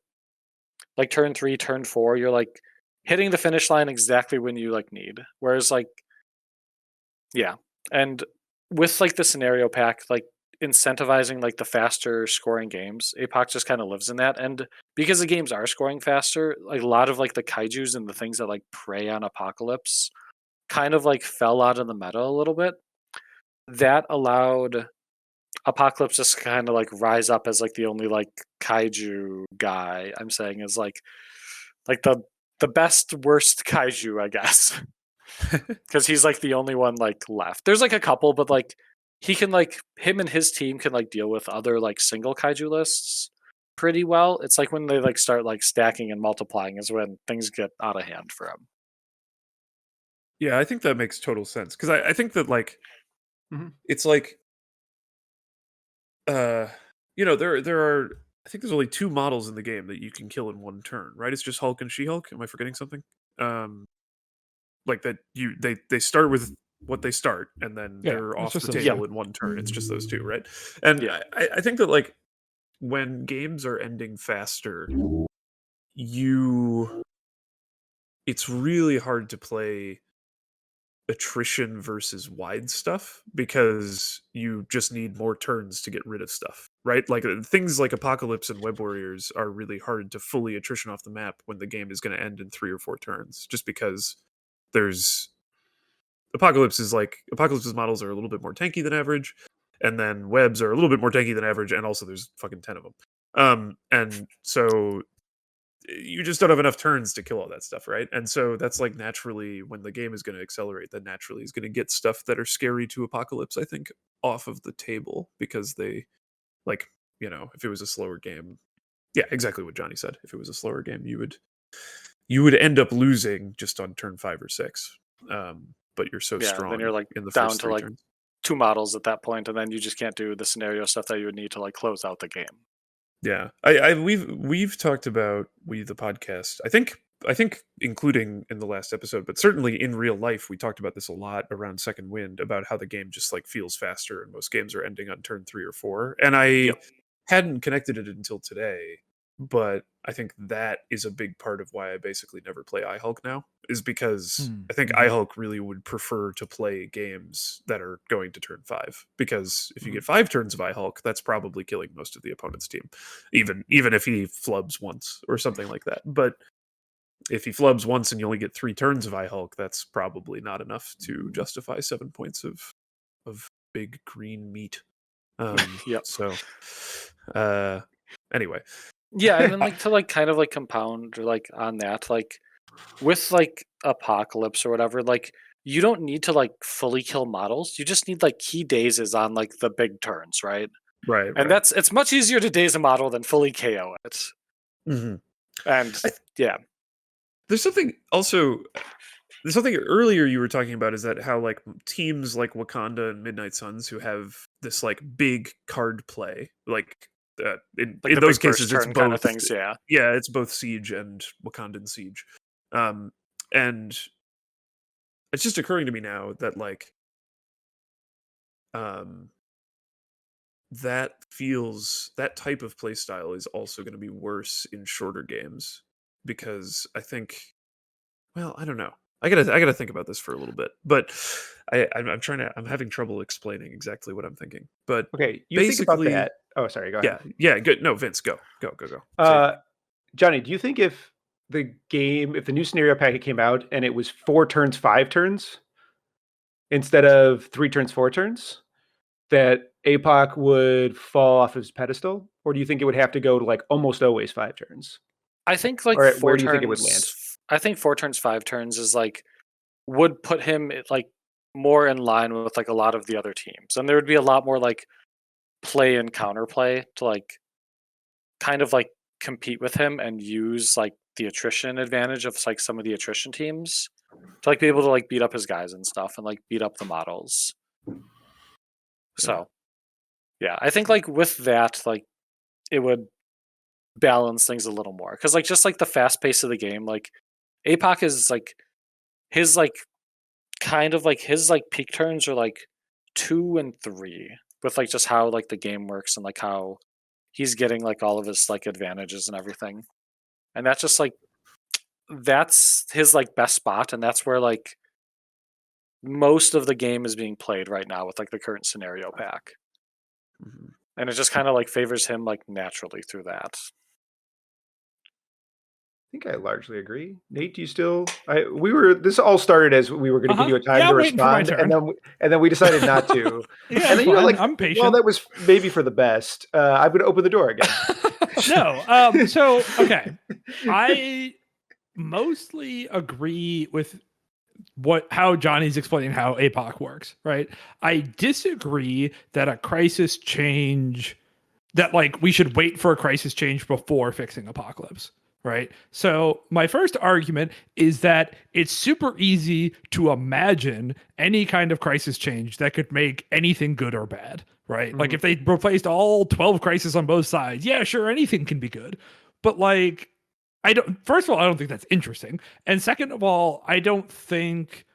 turn 3, turn 4, you're like hitting the finish line exactly when you like need. Whereas like yeah. And with like the scenario pack, like incentivizing like the faster scoring games, APOC just kind of lives in that. And because the games are scoring faster, like a lot of like the kaijus and the things that like prey on Apocalypse kind of like fell out of the meta a little bit. That allowed Apocalypse just kind of like rise up as like the only like kaiju guy. I'm saying is like the best worst kaiju, I guess. Because he's like the only one like left. There's like a couple, but like he can like him and his team can like deal with other like single kaiju lists pretty well. It's like when they like start like stacking and multiplying is when things get out of hand for him. Yeah, I think that makes total sense because I think that like Mhm. it's like there are I think there's only 2 models in the game that you can kill in one turn, right? It's just Hulk and She-Hulk. Am I forgetting something? Like that they start with what they start and then Yeah, they're it's off just the those table two. in one turn. It's just those 2, right? And Yeah. I think that like when games are ending faster, you it's really hard to play attrition versus wide stuff because you just need more turns to get rid of stuff, right? Like things like Apocalypse and Web Warriors are really hard to fully attrition off the map when the game is going to end in 3 or 4 turns, just because there's Apocalypse's models are a little bit more tanky than average, and then Webs are a little bit more tanky than average, and also there's fucking 10 of them. And so you just don't have enough turns to kill all that stuff, right? And so that's like naturally when the game is going to accelerate, that naturally is going to get stuff that are scary to Apocalypse, I think, off of the table because they like, if it was a slower game, yeah, exactly what Johnny said. If it was a slower game, you would end up losing just on turn 5 or 6. But you're so Yeah, strong then you're like in the down first to 3 like turns. 2 models at that point, and then you just can't do the scenario stuff that you would need to like close out the game. Yeah, we've talked about the podcast. I think including in the last episode, but certainly in real life, we talked about this a lot around Second Wind about how the game just like feels faster, and most games are ending on turn 3 or 4. And I Yep. hadn't connected it until today, but I think that is a big part of why I basically never play iHulk now, is because I think iHulk really would prefer to play games that are going to turn 5, because if you get 5 turns of iHulk, that's probably killing most of the opponent's team, even if he flubs once or something like that. But if he flubs once and you only get 3 turns of iHulk, that's probably not enough to justify 7 points of big green meat. Yep. So anyway. Yeah, and then like to like kind of like compound or like on that, like with like Apocalypse or whatever, like you don't need to like fully kill models. You just need like key dazes on like the big turns, right? Right. And it's much easier to daze a model than fully KO it. Mm-hmm. And yeah. There's something earlier you were talking about, is that how like teams like Wakanda and Midnight Suns who have this like big card play, like in Like the those big burst cases it's turn both kind of things, yeah. Yeah, it's both Siege and Wakandan Siege. And it's just occurring to me now that like that type of play style is also going to be worse in shorter games, because I think, well, I don't know. I gotta think about this for a little bit, but I'm having trouble explaining exactly what I'm thinking. But Okay, you think about basically, that. Oh, sorry. Go ahead. yeah, good. No, Vince, go. Save me. Johnny, do you think if the new scenario packet came out and it was 4 turns, 5 turns instead of 3 turns, 4 turns, that APOC would fall off his pedestal, or do you think it would have to go to like almost always 5 turns? I think like Or 4 where do you turns. think it would land? I think 4 turns, 5 turns is like would put him like more in line with like a lot of the other teams, and there would be a lot more like play and counterplay to like kind of like compete with him and use like the attrition advantage of like some of the attrition teams to like be able to like beat up his guys and stuff and like beat up the models. So yeah, I think like with that, like it would balance things a little more because like just like the fast pace of the game, like APOC is like his like kind of like his like peak turns are like 2 and 3 with like just how like the game works and like how he's getting like all of his like advantages and everything, and that's just like that's his like best spot, and that's where like most of the game is being played right now with like the current scenario pack. Mhm. And it just kind of like favors him like naturally through that. I think I largely agree. Nate, do you still? This all started as we were going to give you a time Yeah, to I'm waiting for my respond, turn. and then we decided not to. Yeah, and then fine. I'm patient. well, that was maybe for the best. I'm going to open the door again. No. So okay, I mostly agree with how Johnny's explaining how APOC works, right? I disagree that a crisis change that like we should wait for a crisis change before fixing Apocalypse, right? So my first argument is that it's super easy to imagine any kind of crisis change that could make anything good or bad, right? Mhm. Like if they replaced all 12 crises on both sides, yeah, sure, anything can be good. But like first of all, I don't think that's interesting. And second of all, I don't think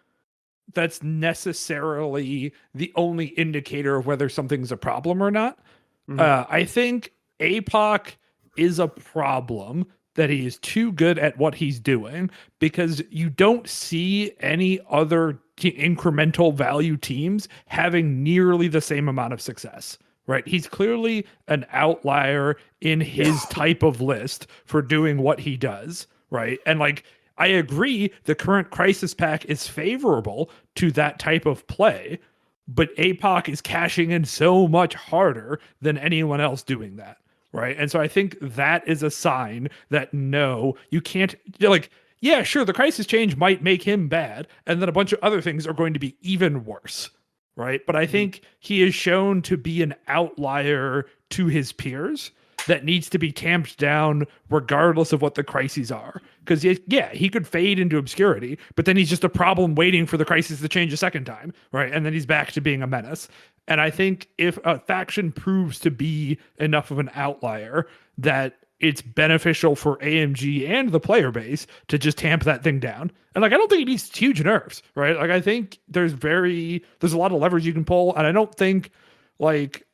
that's necessarily the only indicator of whether something's a problem or not. Mhm. I think APOC is a problem that he is too good at what he's doing because you don't see any other incremental value teams having nearly the same amount of success. Right. He's clearly an outlier in his type of list for doing what he does. Right. And like, I agree the current crisis pack is favorable to that type of play, but APOC is cashing in so much harder than anyone else doing that. Right. And so I think that is a sign that no, you can't like, yeah, sure, the crisis change might make him bad, and then a bunch of other things are going to be even worse. Right. But I think he is shown to be an outlier to his peers that needs to be tamped down regardless of what the crises are. Because, yeah, he could fade into obscurity, but then he's just a problem waiting for the crisis to change a second time. Right. And then he's back to being a menace. And I think if a faction proves to be enough of an outlier that it's beneficial for AMG and the player base to just tamp that thing down. And like, I don't think it needs huge nerfs, right? Like, I think there's a lot of levers you can pull. And I don't think like,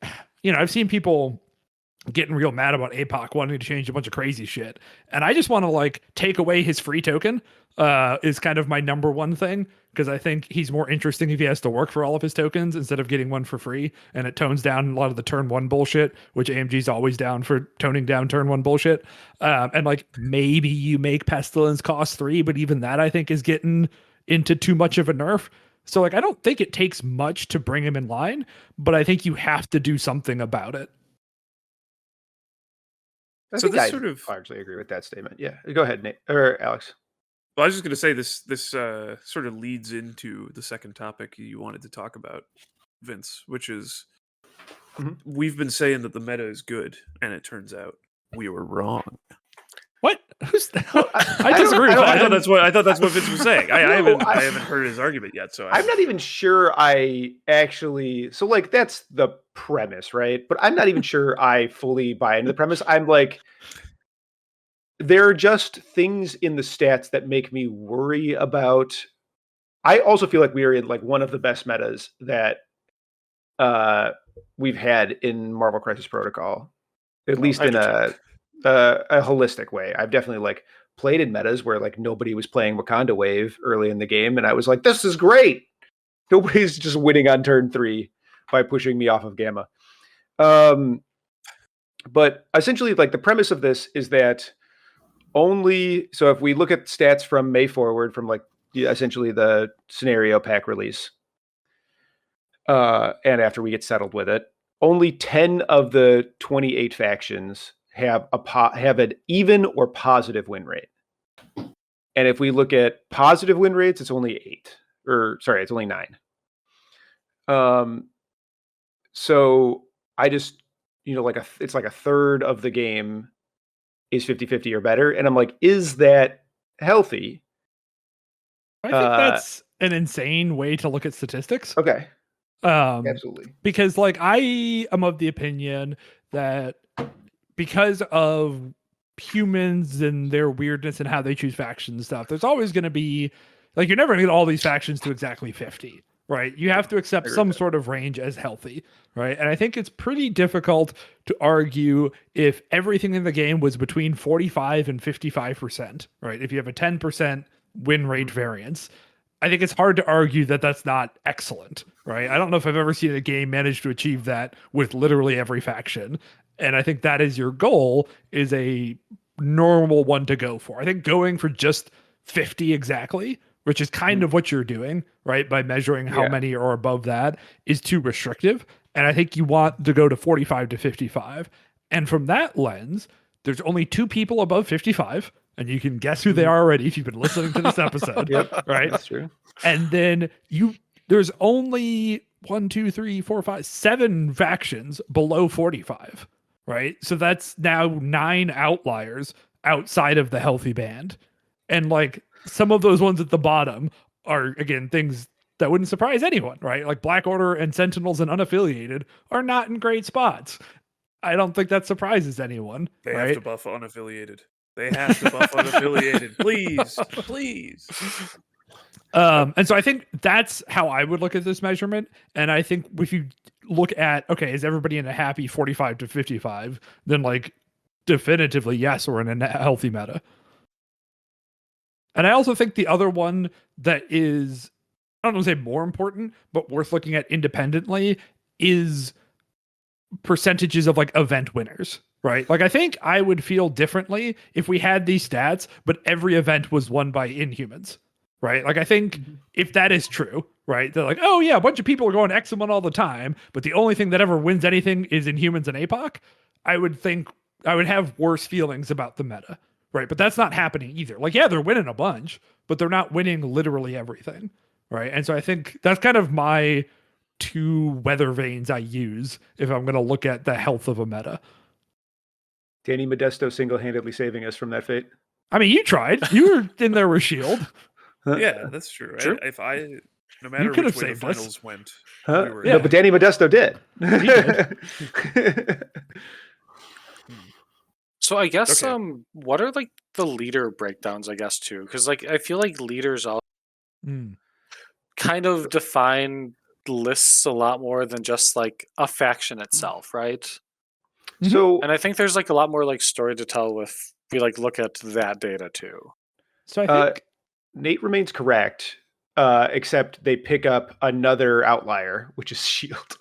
I've seen people getting real mad about APOC wanting to change a bunch of crazy shit. And I just want to like take away his free token is kind of my number one thing. Because I think he's more interesting if he has to work for all of his tokens instead of getting one for free. And it tones down a lot of the turn 1 bullshit, which AMG's always down for toning down turn 1 bullshit. And like maybe you make Pestilence cost 3, but even that I think is getting into too much of a nerf. So like I don't think it takes much to bring him in line, but I think you have to do something about it. I So think this I sort of largely agree with that statement. Yeah, go ahead, Nate or Alex. Well, I was just going to say this sort of leads into the second topic you wanted to talk about, Vince, which is we've been saying that the meta is good, and it turns out we were wrong. What? Who's the hell? I disagree. I thought that's what Vince was saying. I haven't heard his argument yet, so I'm not even sure I actually. So like that's the premise, right? But I'm not even sure I fully buy into the premise. I'm like, there are just things in the stats that make me worry about. I also feel like we are in like one of the best metas that we've had in Marvel Crisis Protocol, at least in a holistic way. I've definitely like played in metas where like nobody was playing Wakanda Wave early in the game, and I was like, this is great. Nobody's just winning on turn 3 by pushing me off of Gamma. But essentially, like the premise of this is that so if we look at stats from May forward, from like essentially the scenario pack release, and after we get settled with it, only 10 of the 28 factions have an even or positive win rate. And if we look at positive win rates, it's only 8. It's only 9. So I just, it's like a third of the game is 50-50 or better. And I'm like, is that healthy? I think that's an insane way to look at statistics. Okay. Absolutely. Because like I am of the opinion that because of humans and their weirdness and how they choose factions and stuff, there's always going to be like, you're never going to get all these factions to exactly 50, right? You have to accept some sort of range as healthy, right? And I think it's pretty difficult to argue if everything in the game was between 45 and 55%, right? If you have a 10% win rate variance, I think it's hard to argue that that's not excellent, right? I don't know if I've ever seen a game manage to achieve that with literally every faction. And I think that is your goal, is a normal one to go for. I think going for just 50 exactly, which is kind of what you're doing, right? By measuring how many are above that, is too restrictive. And I think you want to go to 45 to 55. And from that lens, there's only 2 people above 55. And you can guess who they are already if you've been listening to this episode. Right? That's true. And then there's only 7 factions below 45. Right? So that's now 9 outliers outside of the healthy band. And like some of those ones at the bottom are, again, things that wouldn't surprise anyone, right? Like Black Order and Sentinels and Unaffiliated are not in great spots. I don't think that surprises anyone. They have to buff unaffiliated. They have to buff unaffiliated. Please. And so I think that's how I would look at this measurement. And I think if you look at, okay, is everybody in a happy 45 to 55? Then like definitively, yes, we're in a healthy meta. And I also think the other one that is, I don't want to say more important, but worth looking at independently is percentages of like event winners, right? Like I think I would feel differently if we had these stats, but every event was won by Inhumans, right? Like I think if that is true, right? They're like, oh yeah, a bunch of people are going X1 all the time, but the only thing that ever wins anything is Inhumans and APOC. I would think I would have worse feelings about the meta, right? But that's not happening either. Like, yeah, they're winning a bunch, but they're not winning literally everything, right? And so I think that's kind of my 2 weather vanes I use if I'm going to look at the health of a meta. Danny Modesto single-handedly saving us from that fate. I mean, you tried. You were in there with Shield. Yeah, that's true. True. No matter which way the finals went, we were No, but Danny Modesto did. He did. So I guess what are like the leader breakdowns, I guess, too? Because like I feel like leaders all kind of define lists a lot more than just like a faction itself, right? So, and I think there's like a lot more like story to tell with we like look at that data too. So I think Nate remains correct, except they pick up another outlier, which is Shield.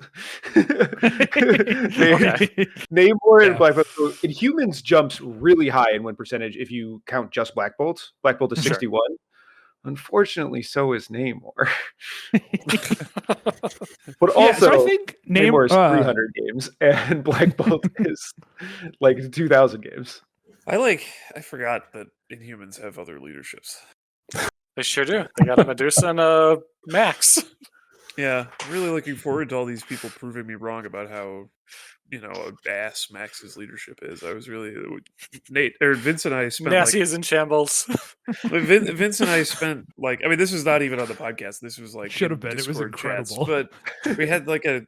Namor and Black Bolt. So Inhumans jumps really high in win percentage if you count just Black Bolt. Black Bolt is 61. Unfortunately, so is Namor. But also, so I think Namor is 300 games, and Black Bolt is like 2,000 games. I forgot that Inhumans have other leaderships. They sure do. They got a Medusa and a Max. Yeah, I'm really looking forward to all these people proving me wrong about how, ass Max's leadership is. I was really Vince and I spent Massey is in shambles. Vince and I spent this was not even on the podcast. This was like should have been. Discord it was incredible. Chats, but we had an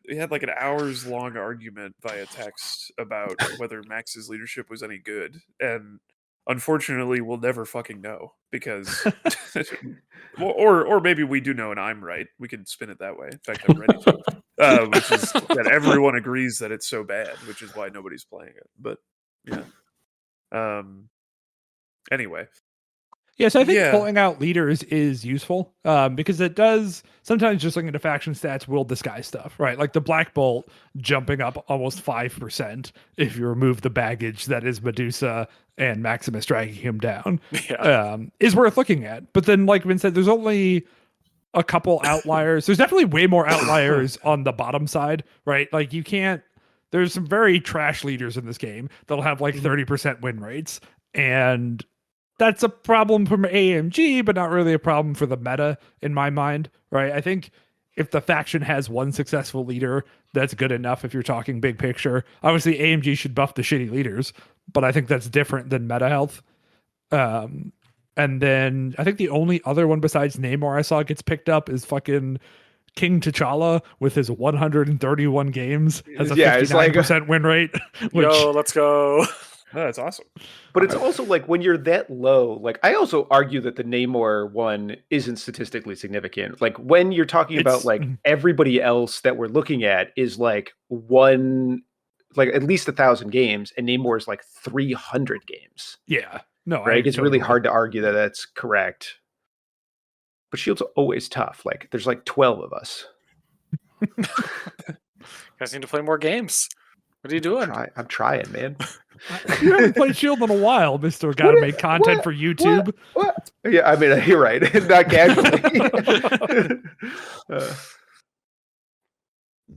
hours long argument via text about whether Max's leadership was any good, and unfortunately, we'll never fucking know because, or maybe we do know and I'm right. We can spin it that way. In fact, I'm ready to. Which is that everyone agrees that it's so bad, which is why nobody's playing it. But yeah. Anyway, Yeah, so I think Yeah. pulling out leaders is useful because it does sometimes just looking at the faction stats will disguise stuff, right? Like the Black Bolt jumping up almost 5% if you remove the baggage that is Medusa and Maximus dragging him down is worth looking at. But then, like Vincent, there's only a couple outliers. There's definitely way more outliers on the bottom side, right? Like you can't, there's some very trash leaders in this game that'll have like 30% win rates. And that's a problem from AMG, but not really a problem for the meta in my mind, right? I think if the faction has one successful leader, that's good enough if you're talking big picture. Obviously, AMG should buff the shitty leaders, but I think that's different than meta health. And then I think the only other one besides Namor I saw gets picked up is fucking King T'Challa with his 131 games has a 59% win rate. Which, Yo, let's go. Oh, that's awesome. But it's also like when you're that low, like I also argue that the Namor one isn't statistically significant. Like when you're talking about like everybody else that we're looking at is like at least 1,000 games, and Namor is like 300 games. Yeah. No, right. It's really hard to argue that that's correct. But Shield's always tough. Like there's like 12 of us. You guys need to play more games. What are you doing? I'm trying, man. You haven't played Shield in a while, Mr. Gotta make content for YouTube. What? Yeah, I mean, you're right. Not casually.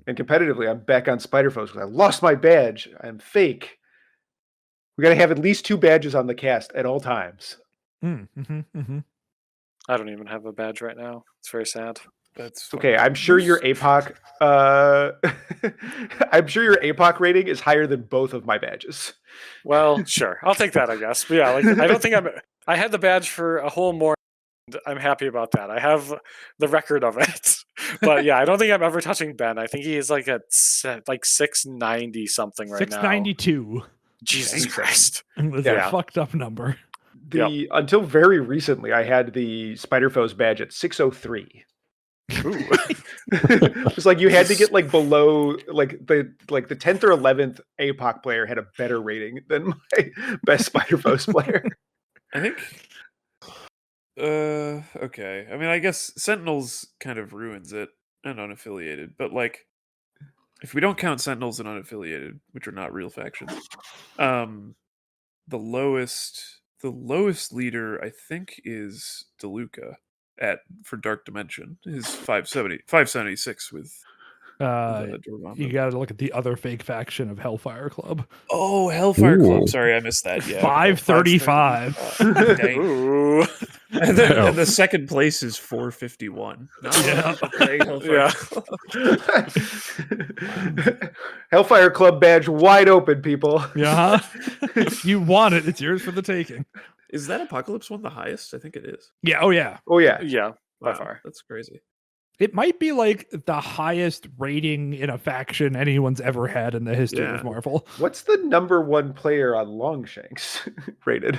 And competitively, I'm back on Spider-Foes because I lost my badge. I'm fake. We got to have at least 2 badges on the cast at all times. I don't even have a badge right now. It's very sad. That's okay. I'm sure your APOC. I'm sure your APOC rating is higher than both of my badges. Well, sure, I'll take that, I guess. But yeah, like I don't think I had the badge for a whole morning. I'm happy about that. I have the record of it. But yeah, I don't think I'm ever touching Ben. I think he is like at like 690 something right now. 692. Jesus Christ. That's a fucked up number. Until very recently, I had the Spider-Foes badge at 603. It's like you had to get like below like the 10th or 11th APOC player had a better rating than my best Spider-Foes player. I think okay. I mean, I guess Sentinels kind of ruins it and unaffiliated, but like if we don't count Sentinels and unaffiliated, which are not real factions, the lowest leader I think is DeLuca for Dark Dimension is 576 with you gotta look at the other fake faction of Hellfire Club. Oh, Hellfire Club. Sorry, I missed that. Yeah, 535. And the second place is 451. Hellfire Club badge wide open, people. Yeah. If you want it, it's yours for the taking. Is that Apocalypse one the highest? I think it is. Yeah. Oh yeah. Yeah. By Wow, far. that's crazy. It might be like the highest rating in a faction anyone's ever had in the history of Marvel. What's the number 1 player on Longshanks rated?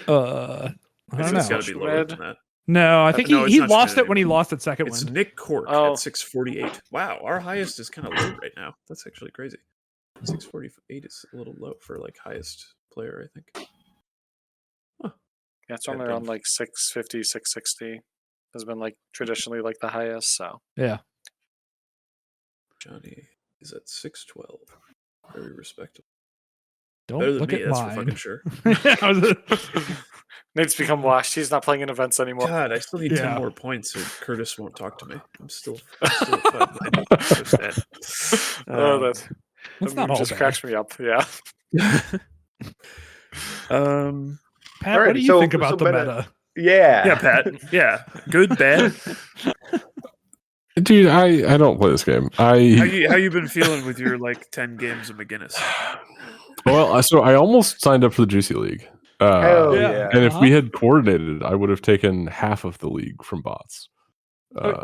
I don't know. It's got to be lower than that. No, I think he lost it when he lost at second It's wind. Nick Cork at 648. Wow, our highest is kind of low right now. That's actually crazy. 648 is a little low for like highest player, I think. Huh. Yeah, it's normally around like 650, 660 has been like traditionally like the highest. So yeah. Johnny is at 612. Very respectable. Don't Better than look me, at that's mine. for fucking sure. Nate's become washed. He's not playing in events anymore. God, I still need 10 more points so Curtis won't talk to me. I'm still 590%. That's not all just bad. cracks me up. Yeah. Pat, what do you think about the meta? Yeah, Pat. Yeah, good, bad. Dude, I don't play this game. How you been feeling with your like 10 games of McGinnis? Well, so I almost signed up for the Juicy League. Hell yeah. And if we had coordinated, I would have taken half of the league from bots.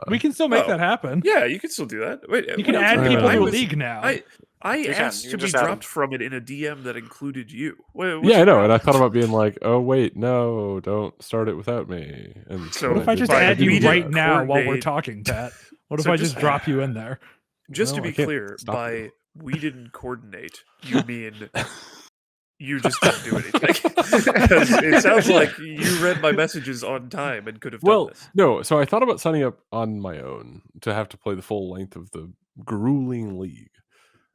We can still make that happen. Yeah, you can still do that. Wait, you can add people to a league now. I asked to be dropped from it in a DM that included you. Yeah, I know, and I thought about being like, "Oh wait, no, don't start it without me." And so what if I just add you right now while we're talking, Pat? What if I just drop you in there? Just to be clear, by we didn't coordinate, you mean you just didn't do anything. 'Cause it sounds like you read my messages on time and could have done this. No. So I thought about signing up on my own to have to play the full length of the grueling league,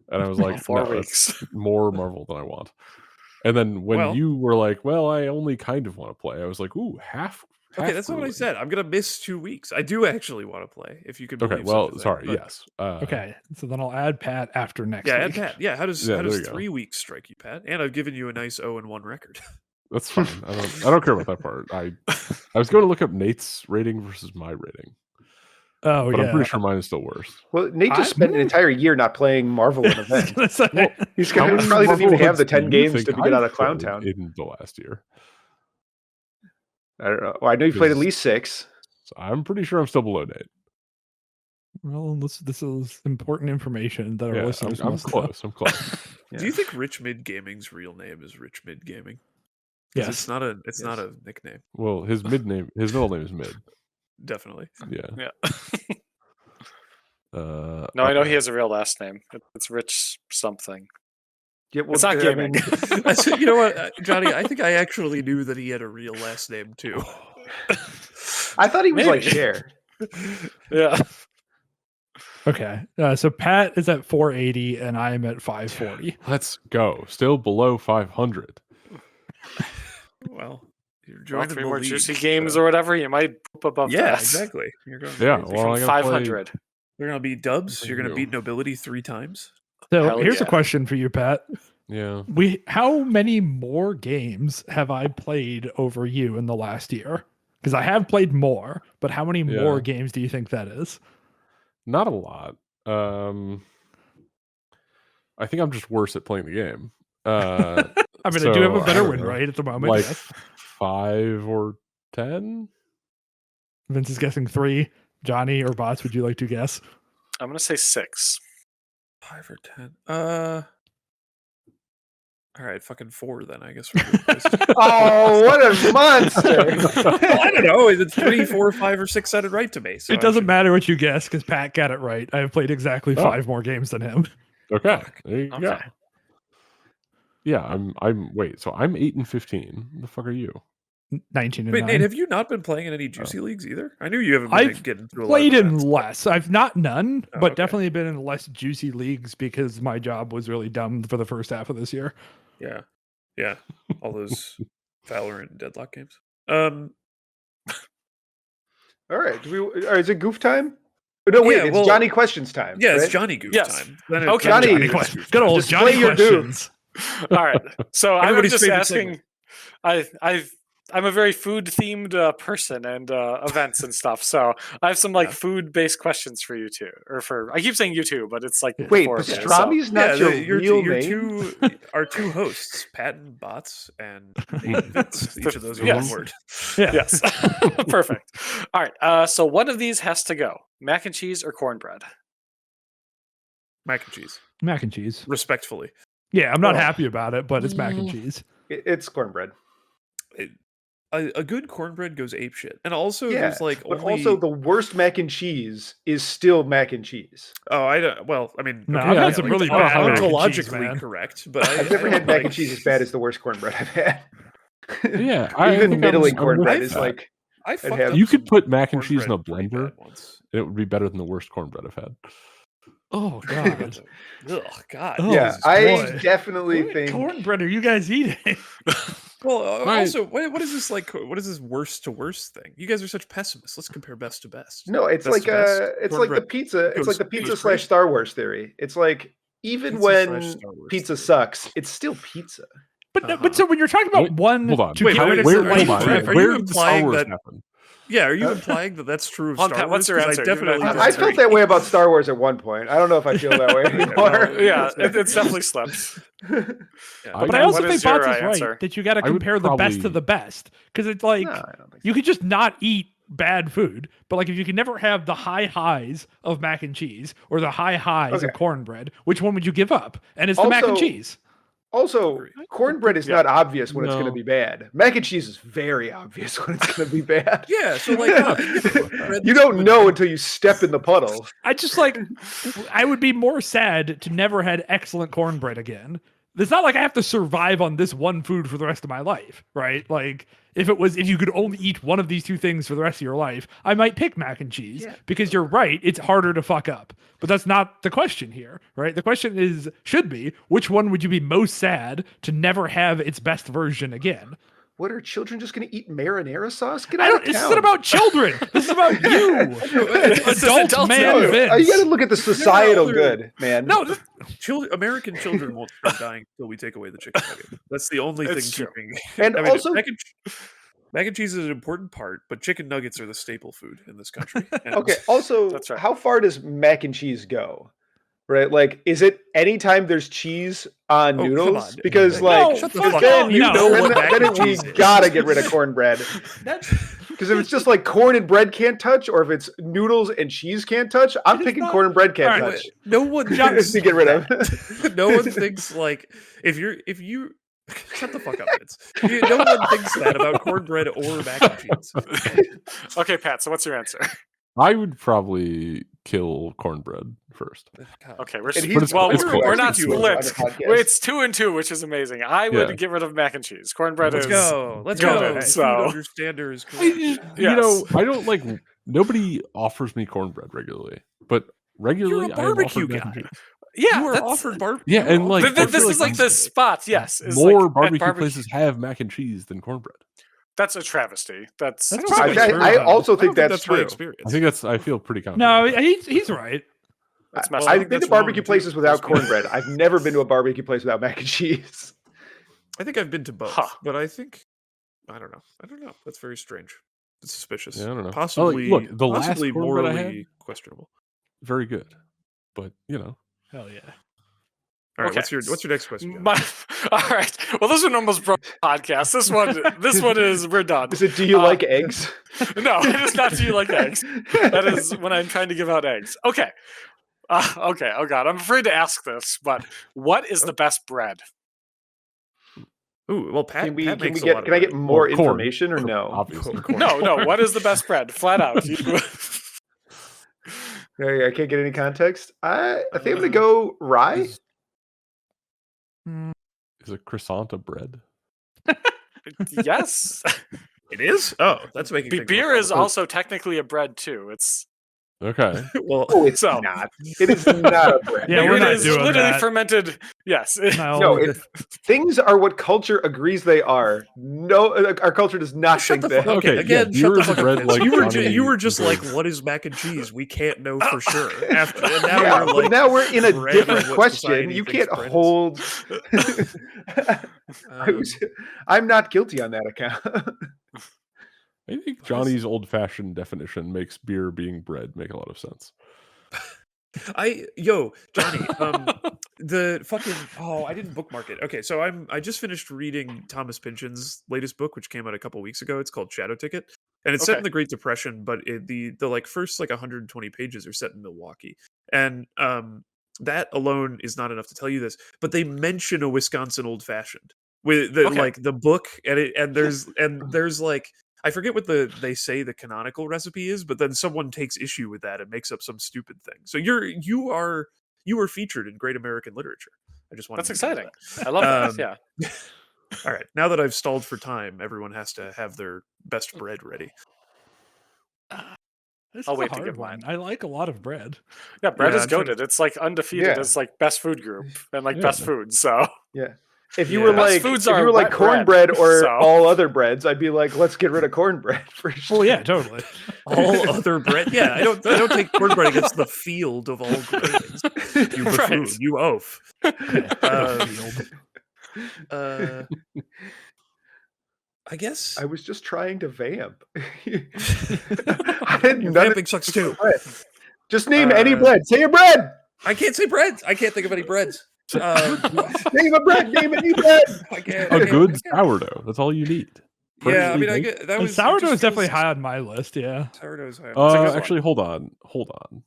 and I was like, 4 no, weeks. that's more Marvel than I want. And then when you were like, well, I only kind of want to play, I was like, ooh, half. Okay, that's not what I said. I'm gonna miss 2 weeks. I do actually want to play. If you could. Okay, believe well, such a thing, sorry. but- Yes. Okay, so then I'll add Pat after next Yeah, week. add Pat. Yeah, how does Yeah, there you go. 3 weeks strike you, Pat? And I've given you a nice 0-1 record. That's fine. I don't care about that part. I was going to look up Nate's rating versus my rating, Oh, but yeah. I'm pretty sure mine is still worse. Well, Nate just spent an entire year not playing Marvel in I was event. gonna say, He's How gonna many probably doesn't even Marvel have the events do 10 you games think to get out I've of Clown played Town. in the last year. I don't know. Well, I know you played at Because- least 6. So I'm pretty sure I'm still below Nate. well, this is important information that our Yeah, listeners I'm must know. close. I'm close. Yeah. Do you think Rich Mid Gaming's real name is Rich Mid Gaming? 'Cause Yes. it's not a nickname. Well, his middle name is Mid. Definitely. Yeah. Yeah. No, No, I know he has a real last name. It's Rich something. Yeah, well, It's not I gaming. mean, You know what, Johnny? I think I actually knew that he had a real last name too. I thought he was like Maybe. Cher. Yeah. Okay, so Pat is at 480 and I'm at 540. Let's go. Still below 500. Well, you're Draw joining 3 the more league, juicy games so- or whatever, you might poop above Yeah, that. exactly. You're going. Yeah, crazy. well, I From gotta 500. You're gonna beat Dubs. You're gonna Real. beat Nobility 3 times. So Hell here's a yeah. question for you, Pat. Yeah. How many more games have I played over you in the last year? Because I have played more, but how many more Yeah. games do you think that is? Not a lot. I think I'm just worse at playing the game. I mean, I do have So, a I better don't win know. rate at the moment. Like Yes. 5 or 10. Vince is guessing 3. Johnny or Bots, would you like to guess? I'm going to say 6. 5 or 10. All right, fucking 4 then. I guess. For good places. Oh, what a monster! Well, I don't know. Is it 3, 4, 5, or 6 sounded right to me? So It I doesn't should- matter what you guess because Pat got it right. I have played exactly Oh. 5 more games than him. Okay. There you go. Okay. Yeah, I'm wait, so I'm 8 and 15. What the fuck are you? 19 and Wait, 9. Nate, have you not been playing in any juicy leagues either? I knew you haven't been I've getting to a lot played of in events. less. I've not none, Oh, but okay. definitely been in less juicy leagues because my job was really dumb for the first half of this year. Yeah, yeah, all those Valorant and Deadlock games. All right, is it goof time? No, wait, Yeah, it's well- Johnny questions time. Yeah, it's right? Johnny Goof Yes. time. Then Okay, Johnny- Johnny Goof questions. Good old Display Johnny your goof. questions. All right. So I'm Everybody's just favorite asking. I'm a very food themed person and events and stuff. So I have some like Yeah. food based questions for you too, or for I keep saying you two, but it's like Wait, four of you, so- Pastrami's not your real your name? our two hosts, Pat and Bots, and Nate and Vince. Each of those are Yes. one word. Yeah. Yes. Perfect. All right. So one of these has to go: mac and cheese or cornbread. Mac and cheese, Mac and cheese. respectfully. Yeah, I'm not Oh. happy about it, but it's mac and cheese. It's cornbread. A good cornbread goes apeshit, and also Yeah, there's like but only. also the worst mac and cheese is still mac and cheese. Oh, I don't. Well, I mean, No, okay, I've had yeah, some like, really it's bad mac and cheese, ontologically man. correct, but I've never I had don't mac like- and cheese as bad as the worst cornbread I've had. Yeah, I Even think middling I'm cornbread with is that. like I fucked have- up You could some put mac and cheese in a cornbread pretty blender. bad once. It would be better than the worst cornbread I've had. Oh god. Ugh, God. Oh, yeah, Jesus I boy. definitely What think cornbread are you guys eating? Well, Right. also, what is this like? What is this worst to worst thing? You guys are such pessimists. Let's compare best to best. no, it's Best like to best. it's like the Cornbread pizza. It's goes- like the pizza goes slash great. Star Wars theory. It's like even Pizza slash when Star Wars pizza theory. sucks, it's still pizza. But Uh-huh. but so when you're talking about Wait, one Hold on. to Wait, get wait, rid of where- your are life you- forever. are Where you did the Star implying Wars that- happen? Yeah, are you implying that that's true of Hold on, Star Pat, Wars? what's your 'Cause answer? I Give me definitely that I answer. felt that way about Star Wars at one point. I don't know if I feel that way anymore. Yeah, it's definitely slipped. Yeah. But I also What think is your Bots is answer? right that you got to I would compare the best to probably- the best because it's like No, I don't think so. you could just not eat bad food, but like if you can never have the high highs of mac and cheese or the high highs Okay. of cornbread, which one would you give up? And it's the mac and Also- cheese. Also, cornbread is Yeah. not obvious when it's going to No. be bad. Mac and cheese is very obvious when it's going to be bad. Yeah, so like, You don't know until you step in the puddle. I just like I would be more sad to never had excellent cornbread again it's not like I have to survive on this one food for the rest of my life, right? Like if you could only eat one of these two things for the rest of your life, I might pick mac and cheese because you're right, it's harder to fuck up. But that's not the question here, right? The question should be, which one would you be most sad to never have its best version again? What are children just going to eat marinara sauce? Get I out don't, of this town. isn't about children. This is about you, adult man No, Vince. you got to look at the societal good, man. No, American children won't start dying until we take away the chicken nugget. That's the only thing keeping. And also, mac and cheese is an important part, but chicken nuggets are the staple food in this country. okay. Also, That's right. how far does mac and cheese go? Right? Like, is it anytime there's cheese on noodles? Because like, shut the fuck fuck up. up. You know what mac and we cheese is. gotta get rid of cornbread. Because if it's just like corn and bread can't touch, or if it's noodles and cheese can't touch, I'm picking corn and bread can't All right, touch. No one thinks To get rid of. no one thinks like if you shut the fuck up, Vince. No one thinks that about cornbread or mac and cheese. Okay, Pat. So what's your answer? I would probably kill cornbread first. Okay, we're he's- we're not it's cool. split. On the podcast. It's 2-2, which is amazing. I would Yeah. get rid of mac and cheese. Cornbread Let's is go. Let's good, go. so- Food understander is I, correct. you Yes. know, I don't like. Nobody offers me cornbread regularly, but regularly You're a I am offered barbecue mac and guy. cheese. Yeah, You were that's- offered Yeah, and like I this feel is like the constantly spot. Yes, is more like, at barbecue places have mac and cheese than cornbread. That's a travesty. That's That's I, probably true, I though. also I think don't that's my true. experience. I think that's. I feel pretty confident. No, he's right. that's messed I up. think the that's barbecue wrong, too. places without That's wrong. cornbread. I've never been to a barbecue place without mac and cheese. I think I've been to both, Huh. but I don't know. That's very strange. It's suspicious. Yeah, I don't know. Possibly, look, the last possibly cornbread I morally had- questionable. very good, but you know, Hell yeah. All right, Okay. what's your next question? John? All right. Well, this is an almost broke podcast. This one is we're done. Is it, do you like eggs? No, it is not. Do you like eggs? That is when I'm trying to give out eggs. Okay. Okay. Oh God, I'm afraid to ask this, but what is the best bread? Ooh, well, Pat, Can we Pat can we makes a get lot can of I get bread. more Well, corn. information or no? obviously. No. What is the best bread? Flat out. I can't get any context. I think I'm gonna go rye. Is a croissant a bread? Yes. It is. Oh, that's making things Beer more is also technically a bread too. It's Okay. complicated. Well, Oh, it's So- not. It is not a bread. Yeah, we're it not is doing literally that. fermented. Yes. No, things are what culture agrees they are. No, our culture does not shut think the fuck that. up. Okay, Again, yeah, shut beer the is a fuck bread up. like You Johnny were just Brave. like, what is mac and cheese? We can't know for sure. After and now Yeah, you're but like, now we're in a bread different is what question. society You thinks can't bread is. hold. um, I'm not guilty on that account. I think Johnny's old-fashioned definition makes beer being bread make a lot of sense. Johnny, the fucking I didn't bookmark it. Okay, so I just finished reading Thomas Pynchon's latest book, which came out a couple weeks ago. It's called Shadow Ticket, and it's set Okay. in the Great Depression, but the like first like 120 pages are set in Milwaukee, and that alone is not enough to tell you this. But they mention a Wisconsin old fashioned with the Okay. like the book, and there's like. I forget what they say the canonical recipe is, but then someone takes issue with that and makes up some stupid thing. So you were featured in Great American Literature. I just want That's exciting. I love that. Yeah. All right, now that I've stalled for time, everyone has to have their best bread ready. This I'll is wait a to hard give one. mine. I like a lot of bread. Yeah, bread Yeah, is I'm trying to- goated. It's like undefeated Yeah. as like best food group and like Yeah. best food. So Yeah. If you Yeah. were Best like foods if are you were like wet bread, cornbread or so- all other breads, I'd be like, let's get rid of cornbread for sure. Well, yeah, totally. All other bread, yeah. I don't take cornbread against the field of all grains. You buffoon, Right. you oaf. Um, Field. I guess I was just trying to vamp. I did none of vamping sucks too. bread. Just name any Uh, bread. Say a bread. I can't say bread. I can't think of any breads. Name a bread. Name any bread. I can't. A I can't- good I can't. sourdough. That's all you need. Yeah, I mean, Perfectly I baked. get that And was it sourdough just is definitely feels- high on my list. Yeah. Sourdough's high. on my a good list. one. Actually, hold on.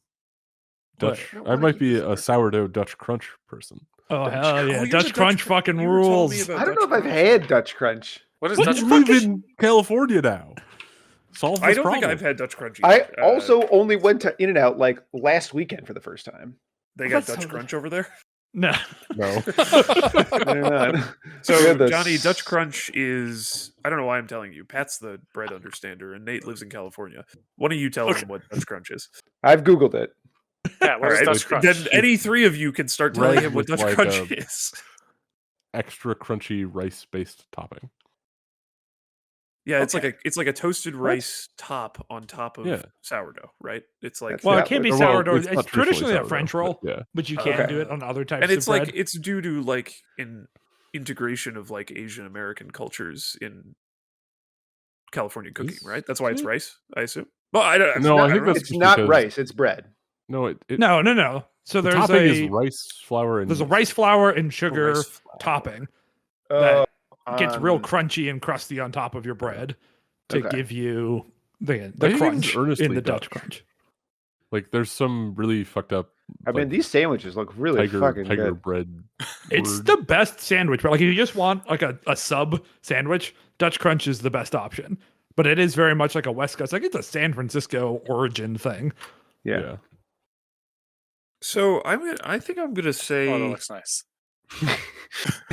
Dutch. I don't I wanna might be eat a sourdough Dutch crunch person. Oh hell Oh, yeah! you're Dutch the Crunch Dutch- fucking you were telling me rules. about I don't know Dutch if I've Crunch. had Dutch Crunch. what is What? Dutch You Crunch? live in California now. Solve this I don't problem. think I've had Dutch Crunch. I either. also only went to In-N-Out like last weekend for the first time. they got That's Dutch so- Crunch over there. No. No. They're not. So, They're the Johnny, Dutch s- Crunch is... I don't know why I'm telling you. Pat's the bread understander, and Nate lives in California. One of you tell him what Dutch Crunch is. I've Googled it. Pat, what is All right, Dutch Crunch? then any three of you can start telling Bread him what with Dutch like Crunch a- is. Extra crunchy rice-based topping. Yeah, it's Okay. like a toasted rice top on top of sourdough, right? It's like That's Well, Yeah, it can't be well, sourdough. it's It's, not traditionally a sourdough, French but roll, yeah. but you can Okay. do it on other types and it's of bread. like it's due to like in integration of like Asian American cultures in California cooking, Is right? That's why it's it? rice, I assume. Well, I don't. No, I don't think know. that's It's just not because- rice. It's bread. No, it No. So the there's topping a is rice flour and there's a rice flour and sugar rice flour. topping Uh, gets real on- crunchy and crusty on top of your bread to Okay. give you the I think it's crunch earnestly in the Dutch Dutch. crunch. Like there's some really fucked up. I mean, like, these sandwiches look really fucking tiger good. bread. It's word. the best sandwich, but like if you just want like a sub sandwich, Dutch crunch is the best option. But it is very much like a West Coast, like it's a San Francisco origin thing. Yeah. So I think I'm gonna say. Oh, that looks nice. I'm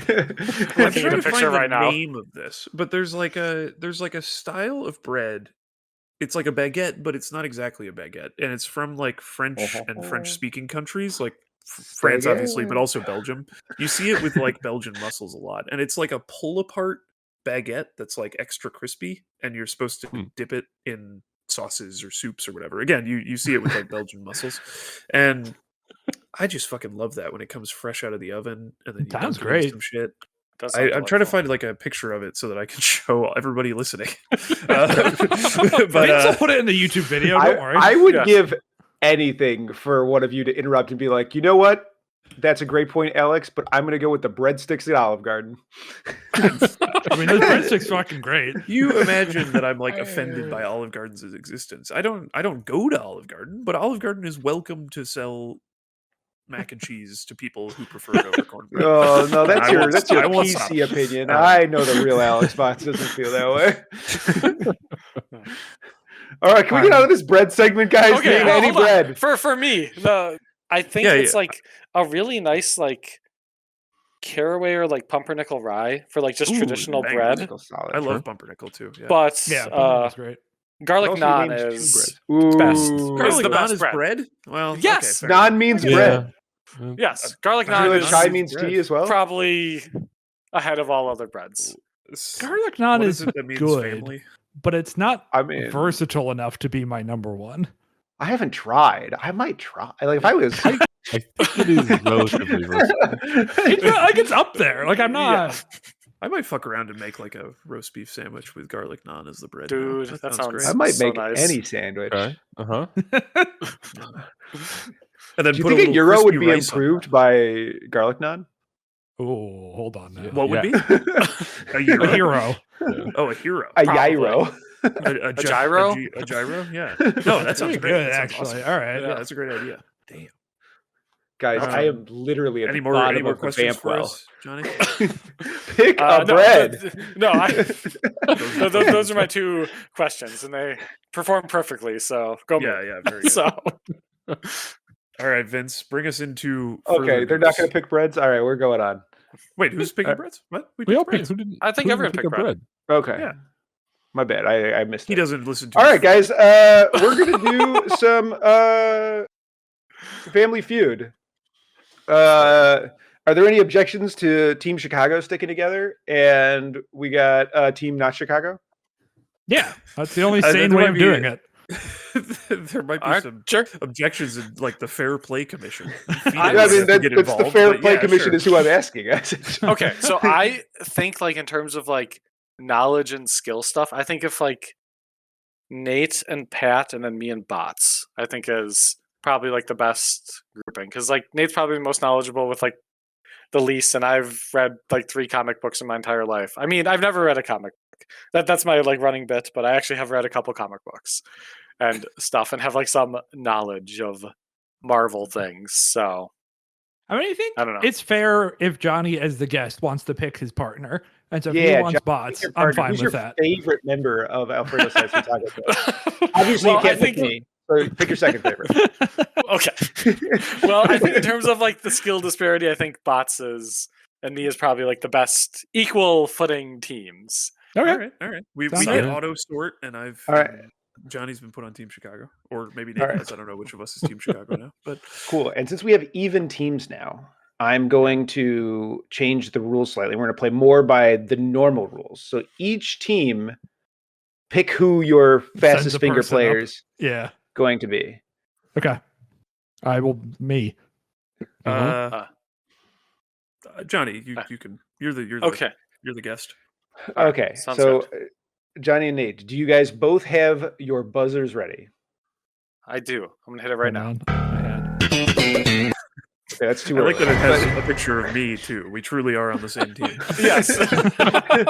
Looking at trying the to picture find the right now. name of this, but there's like a style of bread. It's like a baguette, but it's not exactly a baguette, and it's from like French and French-speaking countries, like France, obviously, but also Belgium. You see it with like Belgian mussels a lot, and it's like a pull-apart baguette that's like extra crispy, and you're supposed to dip it in sauces or soups or whatever. Again, you see it with like Belgian mussels, and I just fucking love that when it comes fresh out of the oven, and then you Sounds dunk it in great. some shit. Does sound I'm trying to delightful. find like a picture of it so that I can show everybody listening. But Vince will put it in the YouTube video. Don't worry. I would Yeah. give anything for one of you to interrupt and be like, you know what? That's a great point, Alex, but I'm going to go with the breadsticks at Olive Garden. I mean, those breadsticks fucking great. You imagine that I'm like offended by Olive Garden's existence. I don't go to Olive Garden, but Olive Garden is welcome to sell mac and cheese to people who prefer it over cornbread. Oh no, that's I your won't- that's your I won't PC stop. opinion. I know the real Alex Box doesn't feel that way. All right, can we get out of this bread segment, guys? Okay, Name well, any hold on. bread. For me, I think Yeah, it's yeah. like a really nice like caraway or like pumpernickel rye for like just Ooh, traditional bang. bread. Solid. I love pumpernickel too. Yeah. But Yeah, pumpernickel's great. garlic Also naan names two is breads. Ooh. best. Garlic the naan best is bread. bread. Well, Yes. okay, fair Naan enough. means Yeah. bread. Yes, garlic Do you know naan that is chai bread. means tea as well? probably ahead of all other breads. Garlic naan What is it that means good, family? but it's not I mean, versatile enough to be my number one. I haven't tried. I might try. Like if I was, I think it is relatively versatile. It's not, like it's up there. Like I'm not. I might fuck around and make like a roast beef sandwich with garlic naan as the bread. now. Dude, that sounds sounds- great. I might so make nice. any sandwich. Okay. Uh-huh. And then Do you put think a little gyro would crispy be rice on improved by garlic naan? Oh, hold on now. top. What would Yeah. be a A gyro? hero. Oh, a hero. A Probably. gyro. A gyro? A gyro? Yeah. No, that sounds Pretty great. good, That sounds actually. awesome. All right. Yeah, that's a great idea. Damn. Guys, I Um, am literally at Any the more bottom of the questions vamp for well. us, Johnny? Pick a No, bread. those are my two questions, and they perform perfectly. So go me. Yeah, very good. So All right, Vince, bring us into. Okay, further they're not news. going to pick breads. All right, we're going on. Wait, who's picking Uh, breads? What? We all picked picked. breads. Who didn't? I think who everyone didn't picked pick bread. Okay, Yeah. my bad. I missed He it. doesn't listen to. All his right, friends. guys. We're gonna do some Family Feud. Are there any objections to Team Chicago sticking together? And we got Team Not Chicago. Yeah, that's the only There sane might way of be- doing it. There might be Alright, some sure. objections in like the Fair Play Commission. I mean, that's the Fair Play Commission is who I'm asking. Okay, so I think like in terms of like knowledge and skill stuff, I think if like Nate and Pat and then me and Bots, I think is probably like the best grouping because like Nate's probably the most knowledgeable with like the least, and I've read like 3 comic books in my entire life. I mean, I've never read a comic book. That's my like running bit, but I actually have read a couple comic books and stuff, and have like some knowledge of Marvel things. So I mean, I think I don't know. it's fair if Johnny, as the guest, wants to pick his partner, and so if Yeah, he wants Johnny, bots, Your I'm partner. fine Who's with your that. favorite member of Alfredo Says Photography? Obviously, Well, you can't I think pick me. So pick your second favorite. Okay. Well, I think in terms of like the skill disparity, I think Bots is and me is probably like the best equal footing teams. Okay. All right. We Sounds get good. auto sort, and All right. Johnny's been put on Team Chicago, or maybe All Nate right. has. I don't know which of us is Team Chicago now, but Cool. And since we have even teams now, I'm going to change the rules slightly. We're going to play more by the normal rules. So each team pick who your fastest a finger person up. players Yeah. going to be. Okay. I will. Me. Johnny, you can. You're the Okay. You're the guest. All right, Okay. sounds So good. Johnny and Nate, do you guys both have your buzzers ready? I do. I'm gonna hit it right now. Hold on. I had. Okay, that's too I early. like that it has a picture of me too. We truly are on the same team. Yes. All right.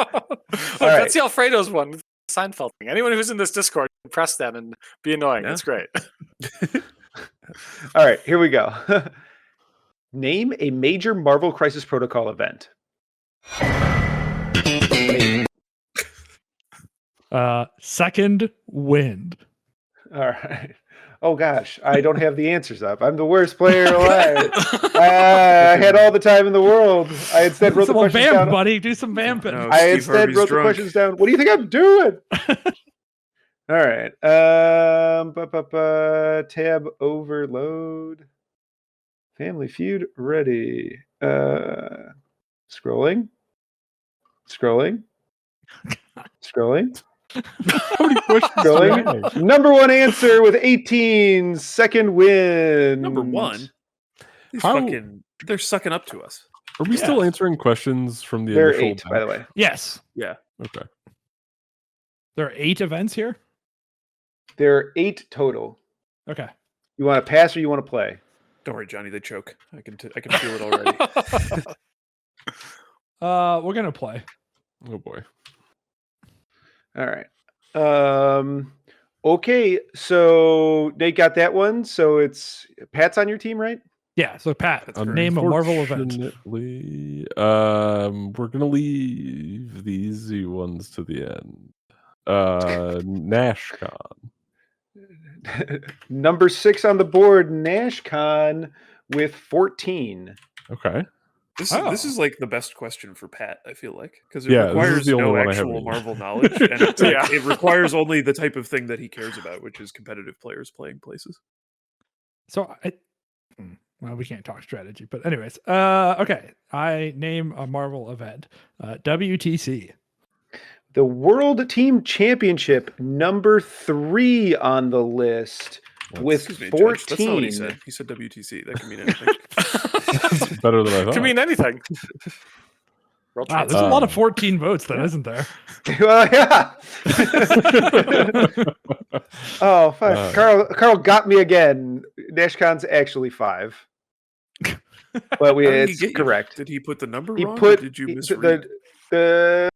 That's the Alfredo's one. Seinfeld thing. Anyone who's in this Discord can press them and be annoying. Yeah. It's great. All right, here we go. Name a major Marvel Crisis Protocol event. Second wind. All right. Oh gosh, I don't have the answers up. I'm the worst player alive. I had all the time in the world. I instead wrote the Well, questions vamp, down. buddy. Do some vamping. No. I Steve instead Harvey's wrote drunk. the questions down. What do you think I'm doing? All right. Tab overload. Family Feud ready. Scrolling. Scrolling. Scrolling. How many questions do you Scrolling. have? Number one answer with 18. Second win. Number one. These How- they're sucking up to us. Are we still answering questions from the There are initial 8, by the way. Yes. Yeah. Okay. There are 8 events here. There are 8 total. Okay. You want to pass or you want to play? Don't worry, Johnny. They choke. I can feel it already. We're gonna play. Oh boy. All right. Okay, so Nate got that one. So it's Pat's on your team, right? Yeah. So Pat, That's correct. name a Marvel event. Unfortunately, we're gonna leave the easy ones to the end. NashCon. Number 6 on the board, NashCon with 14. Okay. This is like the best question for Pat, I feel like, because it Yeah, this is requires the only no one I actual haven't Marvel knowledge, and it's like, it requires only the type of thing that he cares about, which is competitive players playing places. So well, we can't talk strategy, but anyways, okay. I name a Marvel event. WTC. The World Team Championship, number 3 on the list with Excuse me, 14. Judge, that's not what he said. He said WTC. That can mean anything. That's better than I thought. Could mean anything. World Wow, Trade there's a lot of Um, 14 votes, then, isn't there? Well, yeah. Oh, fuck. Carl got me again. NashCon's actually 5. But How did he it's get you? correct. Did he put the number He wrong? put or did you he- misread? the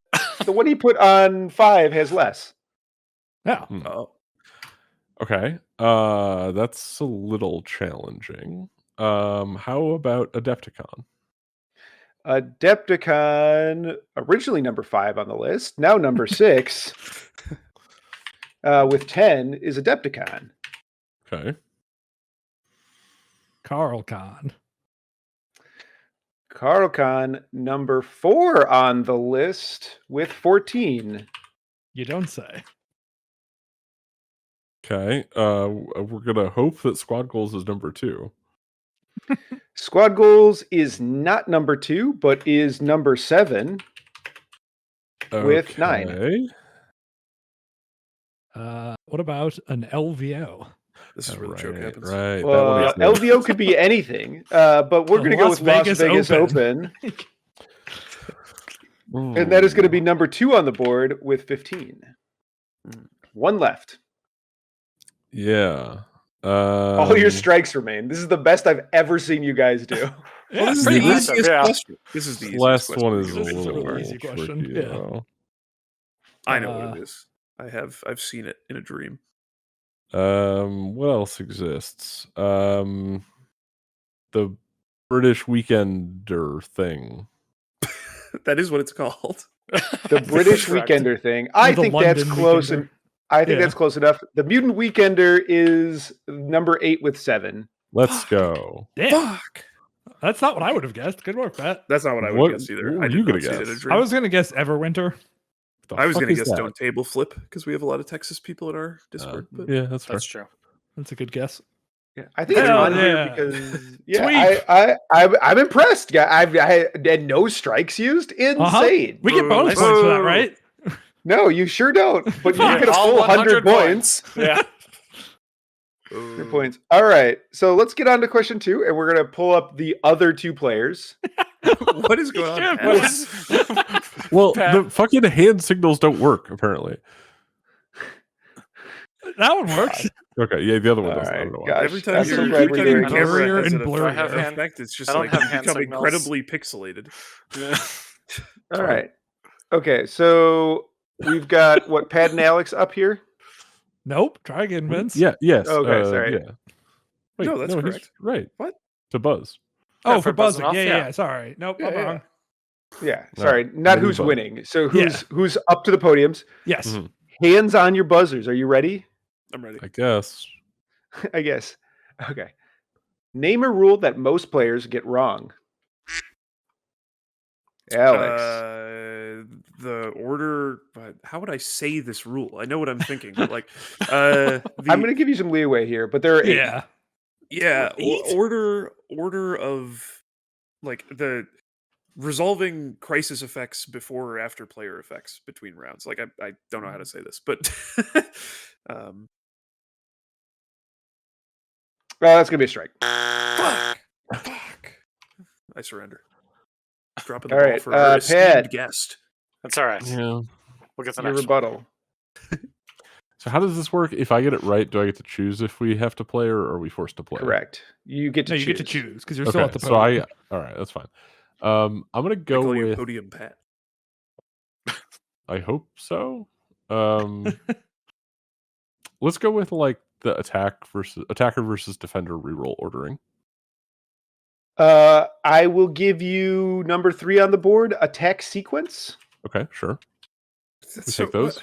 one he put on 5 has less. Yeah. Oh, Okay. That's a little challenging. How about Adepticon? Adepticon, originally number 5 on the list, now number 6, with 10 is Adepticon. Okay. CarlCon. CarlCon, number 4 on the list with 14. You don't say. Okay. We're gonna hope that Squad Goals is number 2. Squad Goals is not number 2, but is number 7 with 9. Okay. What about an LVO? this is where the choke Right, happens. right. Well, That one is LVO could be anything, but we're going to go Las with Las Vegas Vegas Open. Open. And that is going to be number 2 on the board with 15. One left. Yeah. All your strikes remain. This is the best I've ever seen you guys do. Yeah, This is pretty the massive, easiest yeah. question. This is the This easiest last question one we've is a done so little far. easy question, tricky, yeah. though. I know what it is. I've seen it in a dream. What else exists? The British Weekender thing. That is what it's called. The British Correct. Weekender thing. I The think that's London close. Weekender. And I think Yeah. that's close enough. The Mutant Weekender is number 8 with 7. Let's go. Damn. Fuck. That's not what I would have guessed. Good work, Pat. That's not what I would What- have guessed either. what I were did you not gonna see it in a guess? dream. I was gonna guess Everwinter. The I was fuck going to is guess that? Stone Table Flip because we have a lot of Texas people in our Discord. But Yeah, that's fair. That's true. That's a good guess. Yeah, I think it's Hell on yeah. here because Tweep. I'm impressed. I had no strikes used. Insane. We get bonus Boo. points for that, right? No, you sure don't. But you Yeah, get a all full 100 points. Yeah. 100 points. All right. So let's get on to question 2, and we're gonna pull up the other 2 players. What is going on? Yeah, Pat? What is- Well, Pat. the fucking hand signals don't work, apparently. That one works. Okay, yeah, the other one All doesn't. I right, don't know why. gosh. Every time I'm you're so every glad we're time doing your this. camera Blurrier has and an blurrier. I have hand- effect, it's just I don't like have you hand become signals. incredibly pixelated. Yeah. All right. Okay. So we've got what Pat and Alex up here. Nope. Try again, Vince. Yeah, yes. Okay, sorry. Yeah. Wait, No, that's he's correct. right. What? To buzz. Oh, Yeah, for for buzzing buzzing. off, Yeah, yeah. yeah. Sorry. Nope. Yeah, I'm yeah. wrong. Yeah. No, Sorry. Not maybe who's buzz. winning. So who's up to the podiums. Yes. Mhm. Hands on your buzzers. Are you ready? I'm ready. I guess. I guess. Okay. Name a rule that most players get wrong. Alex. The order. How would I say this rule? I know what I'm thinking, but like, I'm I'm going to give you some leeway here, but there are 8. Yeah. Yeah, Eight? order of like the resolving crisis effects before or after player effects between rounds. Like I don't know how to say this, but Well, that's going to be a strike. fuck. I surrender. Dropping the All ball right, for our esteemed Pat. guest. That's all right. Yeah. We'll get the Your next one. rebuttal. So how does this work? If I get it right, do I get to choose if we have to play or are we forced to play? Correct. You get to No, choose. you get to choose because you're Okay, still at the so podium. all right, that's fine. I'm gonna I go call you with. Podium Pat. I hope so. Let's go with like the attacker versus defender reroll ordering. I will give you number 3 on the board, attack sequence. Okay, sure. That's We take those.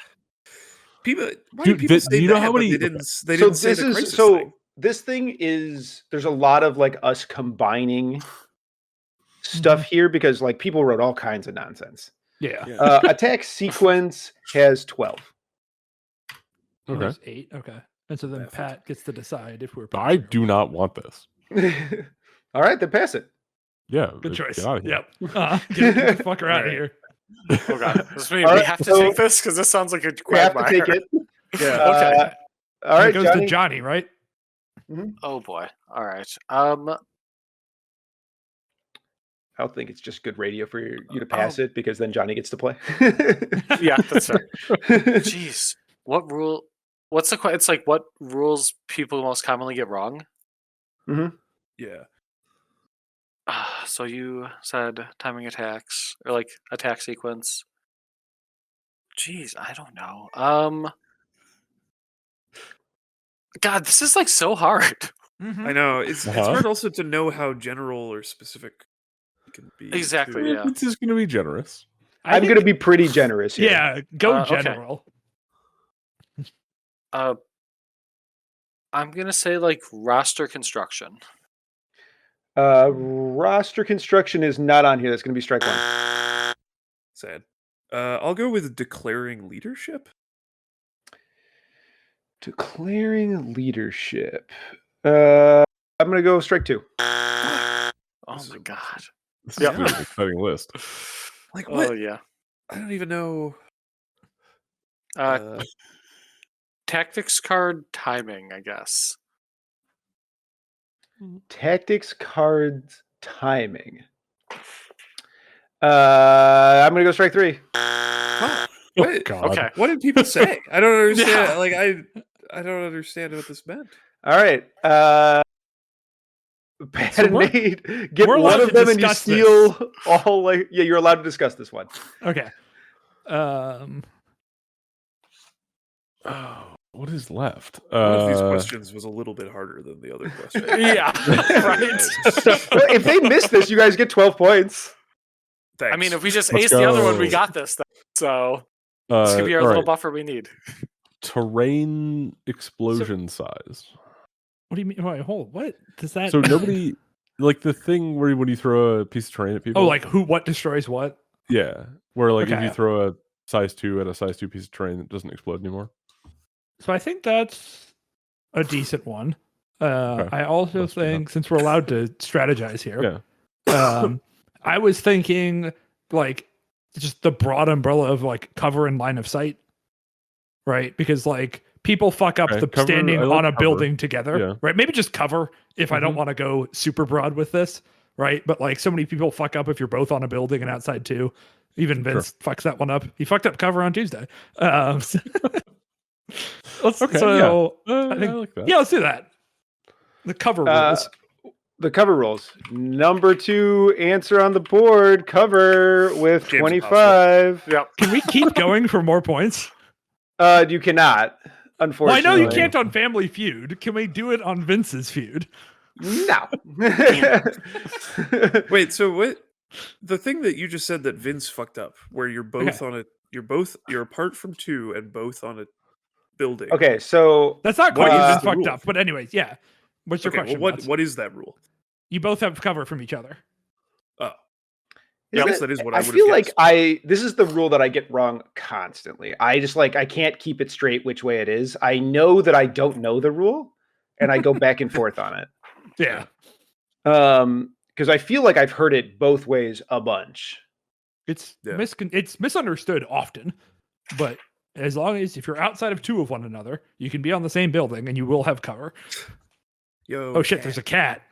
People, why Dude, do people do say you know that, how but many- they didn't. They So didn't say the crisis thing. this thing is there's a lot of like us combining stuff here because like people wrote all kinds of nonsense. Yeah. Yeah. Attack sequence has 12. Okay. There's 8. Okay. And so then Perfect. Pat gets to decide if we're. I do not want this. All right, then pass it. Yeah. Good choice. Get out of here. Yep. Get the fucker out of Alright. here. Oh god, this means All we right, have to so- take this because this sounds like a We have to quagmire. take it. Yeah. All And right, it goes Johnny. to Johnny, right? Oh boy. All right. I think it's just good radio for you to pass it because then Johnny gets to play. Yeah, that's fair. Jeez, what rule? What's the? It's like what rules people most commonly get wrong. Yeah. So you said timing attacks or like attack sequence. Jeez, I don't know. God, this is like so hard. I know it's Uh-huh. hard also to know how general or specific it can be. Exactly, too. yeah. It's just going to be generous. I'm going to be pretty generous here. Yeah, go Okay. general. I'm gonna say like roster construction. Roster construction is not on here. That's going to be strike 1. Sad. I'll go with declaring leadership. Declaring leadership. I'm going to go strike 2. Oh This is my a- god. This Yeah. is going to be an exciting list. Like what? Oh yeah. I don't even know. Tactics card timing, I guess. Tactics cards timing. I'm going to go strike 3. What? God. Okay. What did people say? I don't understand. Yeah. Like I don't understand what this meant. All right. Pat So and we're- Nate, get we're one allowed of to them and you discuss steal all like yeah, you're allowed to discuss this one. Okay. Oh, what is left? One of these questions was a little bit harder than the other question. Yeah. Right. Well, if they miss this, you guys get 12 points. Thanks. I mean, if we just Let's ace the other one, we go. got this. Then. So this could be our all little right. buffer we need. terrain explosion size. What do you mean? Wait, hold. What does that? So nobody like the thing where when you throw a piece of terrain at people. Oh, like what destroys what? Yeah, where like if Okay. you throw a size 2 at a size 2 piece of terrain, it doesn't explode anymore. So I think that's a decent one. I also Must be, huh? think, since we're allowed to strategize here, Yeah. I was thinking like just the broad umbrella of like cover and line of sight, right? Because like people fuck up Okay, the cover, standing I like on a cover. building together, Yeah. right? Maybe just cover if I don't want to go super broad with this, right? But like so many people fuck up if you're both on a building and outside too. Even Vince fucks that one up. He fucked up cover on Tuesday. Okay, so yeah. I think, I like that. yeah, let's do that. The cover rules. The cover rules. Number 2 answer on the board. Cover with James 25. Yep. Can we keep going for more points? You cannot. Well, I Unfortunately. know you can't on Family Feud. Can we do it on Vince's feud? No. Wait, so what? The thing that you just said that Vince fucked up, where you're both on a, you're apart from 2 and both on a building. Okay, so That's not What quite is Vince the fucked rule? up. But anyways, yeah. What's your Okay, question? well, Mats? what is that rule? You both have cover from each other. Oh, I guess that is what I I would feel have like this is the rule that I get wrong constantly. I just I can't keep it straight which way it is. I know that I don't know the rule, and I go back and forth on it. Yeah. Because I feel like I've heard it both ways a bunch. It's Yeah. it's misunderstood often, but as long as if you're outside of 2 of one another, you can be on the same building and you will have cover. Yo, Oh shit, there's a cat.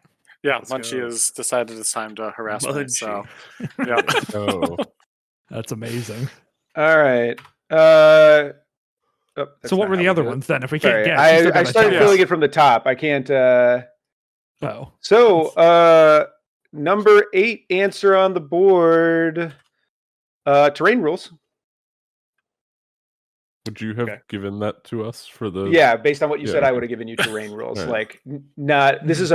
Yeah, Let's Munchie go. has decided it's time to harass me. So, Munchie. yeah. Oh, That's amazing. All right. So what were the other ones then? If we can't Sorry, guess, you still I gotta started tell filling us. it from the top. I can't. Oh, So, number 8 answer on the board. Terrain rules. would you have Okay. given that to us for the? Yeah, based on what you Yeah, said, I okay. would have given you terrain rules. All right. Like, not. This is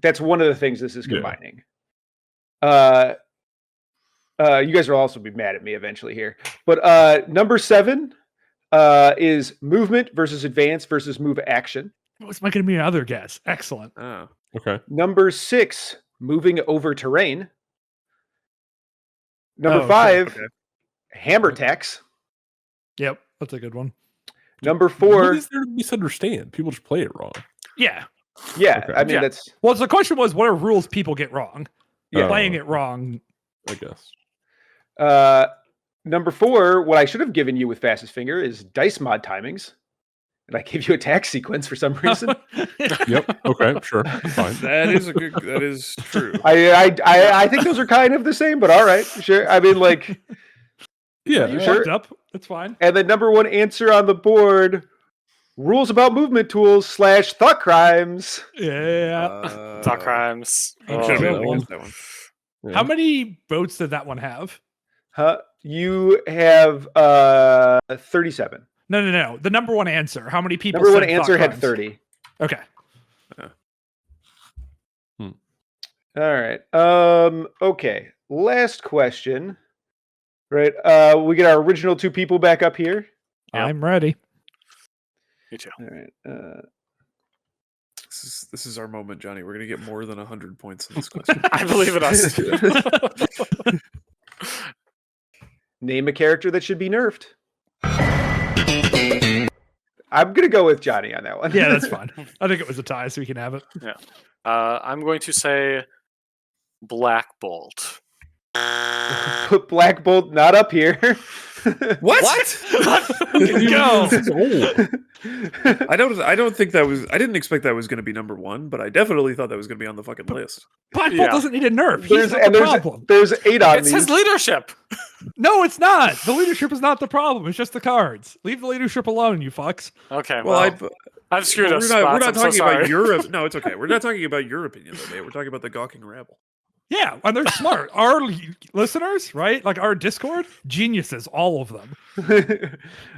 that's one of the things this is Yeah. combining. You guys will also be mad at me eventually here. But number 7 is movement versus advance versus move action. what's going to be another guess? Excellent. Oh. Okay. Number 6, moving over terrain. Number Oh, 5, okay. hammer tax. Yep, that's a good one. Number What 4, is there to misunderstand? People just play it wrong. Yeah. yeah, Okay. I mean Yeah. that's Well, the question was, what are rules people get wrong? Yeah. Playing it wrong. I guess. number 4. What I should have given you with fastest finger is dice mod timings, and I gave you a tax sequence for some reason. Yep. Okay. Sure. That's fine. That is that is true. I think those are kind of the same, but all right, sure. I mean, like, Yeah. You sure. fucked up. That's fine. and the number 1 answer on the board: rules about movement tools / thought crimes. Yeah. Thought crimes. Oh, Should have been that able to one. guess that one. Yeah. How many votes did that one have? Huh? You have 37. No. The number 1 answer. How many people? Number 1 said answer thought had crimes? 30. Okay. All right. Okay. Last question. Right. We get our original 2 people back up here. Yep. I'm ready. Me too. All right. This is our moment, Johnny. We're gonna get more than 100 points in this question. I believe in us. Name a character that should be nerfed. I'm gonna go with Johnny on that one. Yeah, that's fine. I think it was a tie, so we can have it. I'm going to say Black Bolt. Put Black Bolt not up here. What? Go. This is old. I don't think that was. I didn't expect that was going to be number 1, but I definitely thought that was going to be on the fucking list. Black Bolt Yeah. doesn't need a nerf. He's not the problem. There's 8 on It's these. his leadership. No, it's not. The leadership is not the problem. It's just the cards. Leave the leadership alone, you fucks. Okay, Well, well, I've screwed we're us. not Spots. I'm talking so sorry. about your. No, it's okay. We're not talking about your opinion though, mate. We're talking about the gawking rabble. Yeah, and they're smart. Our listeners, right? Like our Discord, geniuses, all of them.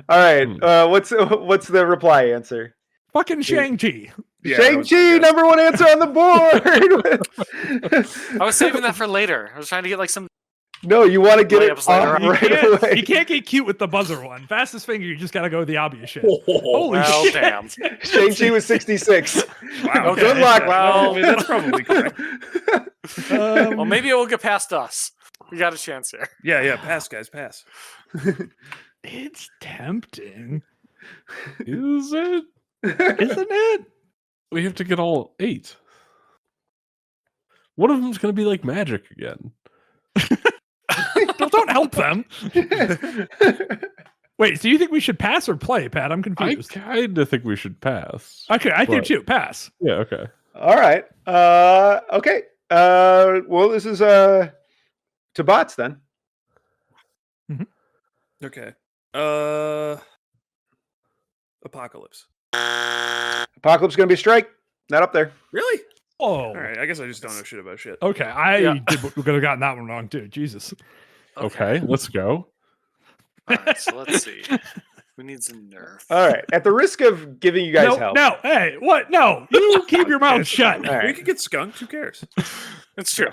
All right. What's the reply answer? Fucking Shang-Chi. Yeah, that was my Shang-Chi, guess. number 1 answer on the board. I was saving that for later. I was trying to get like some No, you want to get it Layups later off on. right away. You can't get cute with the buzzer one. Fastest finger, you just got to go with the obvious shit. Holy Well, shit. damn. Shang-Chi was 66. Wow. Okay. Good luck. Well, I mean, that's probably correct. Well, maybe it will get past us. We got a chance here. Yeah, pass, guys, pass. It's tempting, Is it? isn't it? We have to get all 8. One of them's going to be like magic again. Don't help them. Wait, so you think we should pass or play, Pat? I'm I confused. kind of think we should pass. Okay, I do but- too. Pass. Yeah, okay. All right. Okay. Well, this is to bots then. Okay. Apocalypse. Apocalypse going to be a strike. Not up there. Really? Oh, All right. I guess I just don't know shit about shit. okay. I Yeah. could have gotten that one wrong too. Jesus. Okay, let's go. All right, so let's see. Who needs a nerf? All right. At the risk of giving you guys help. No, hey, what? No, you keep your mouth shut. All right. We could get skunked. Who cares? It's true.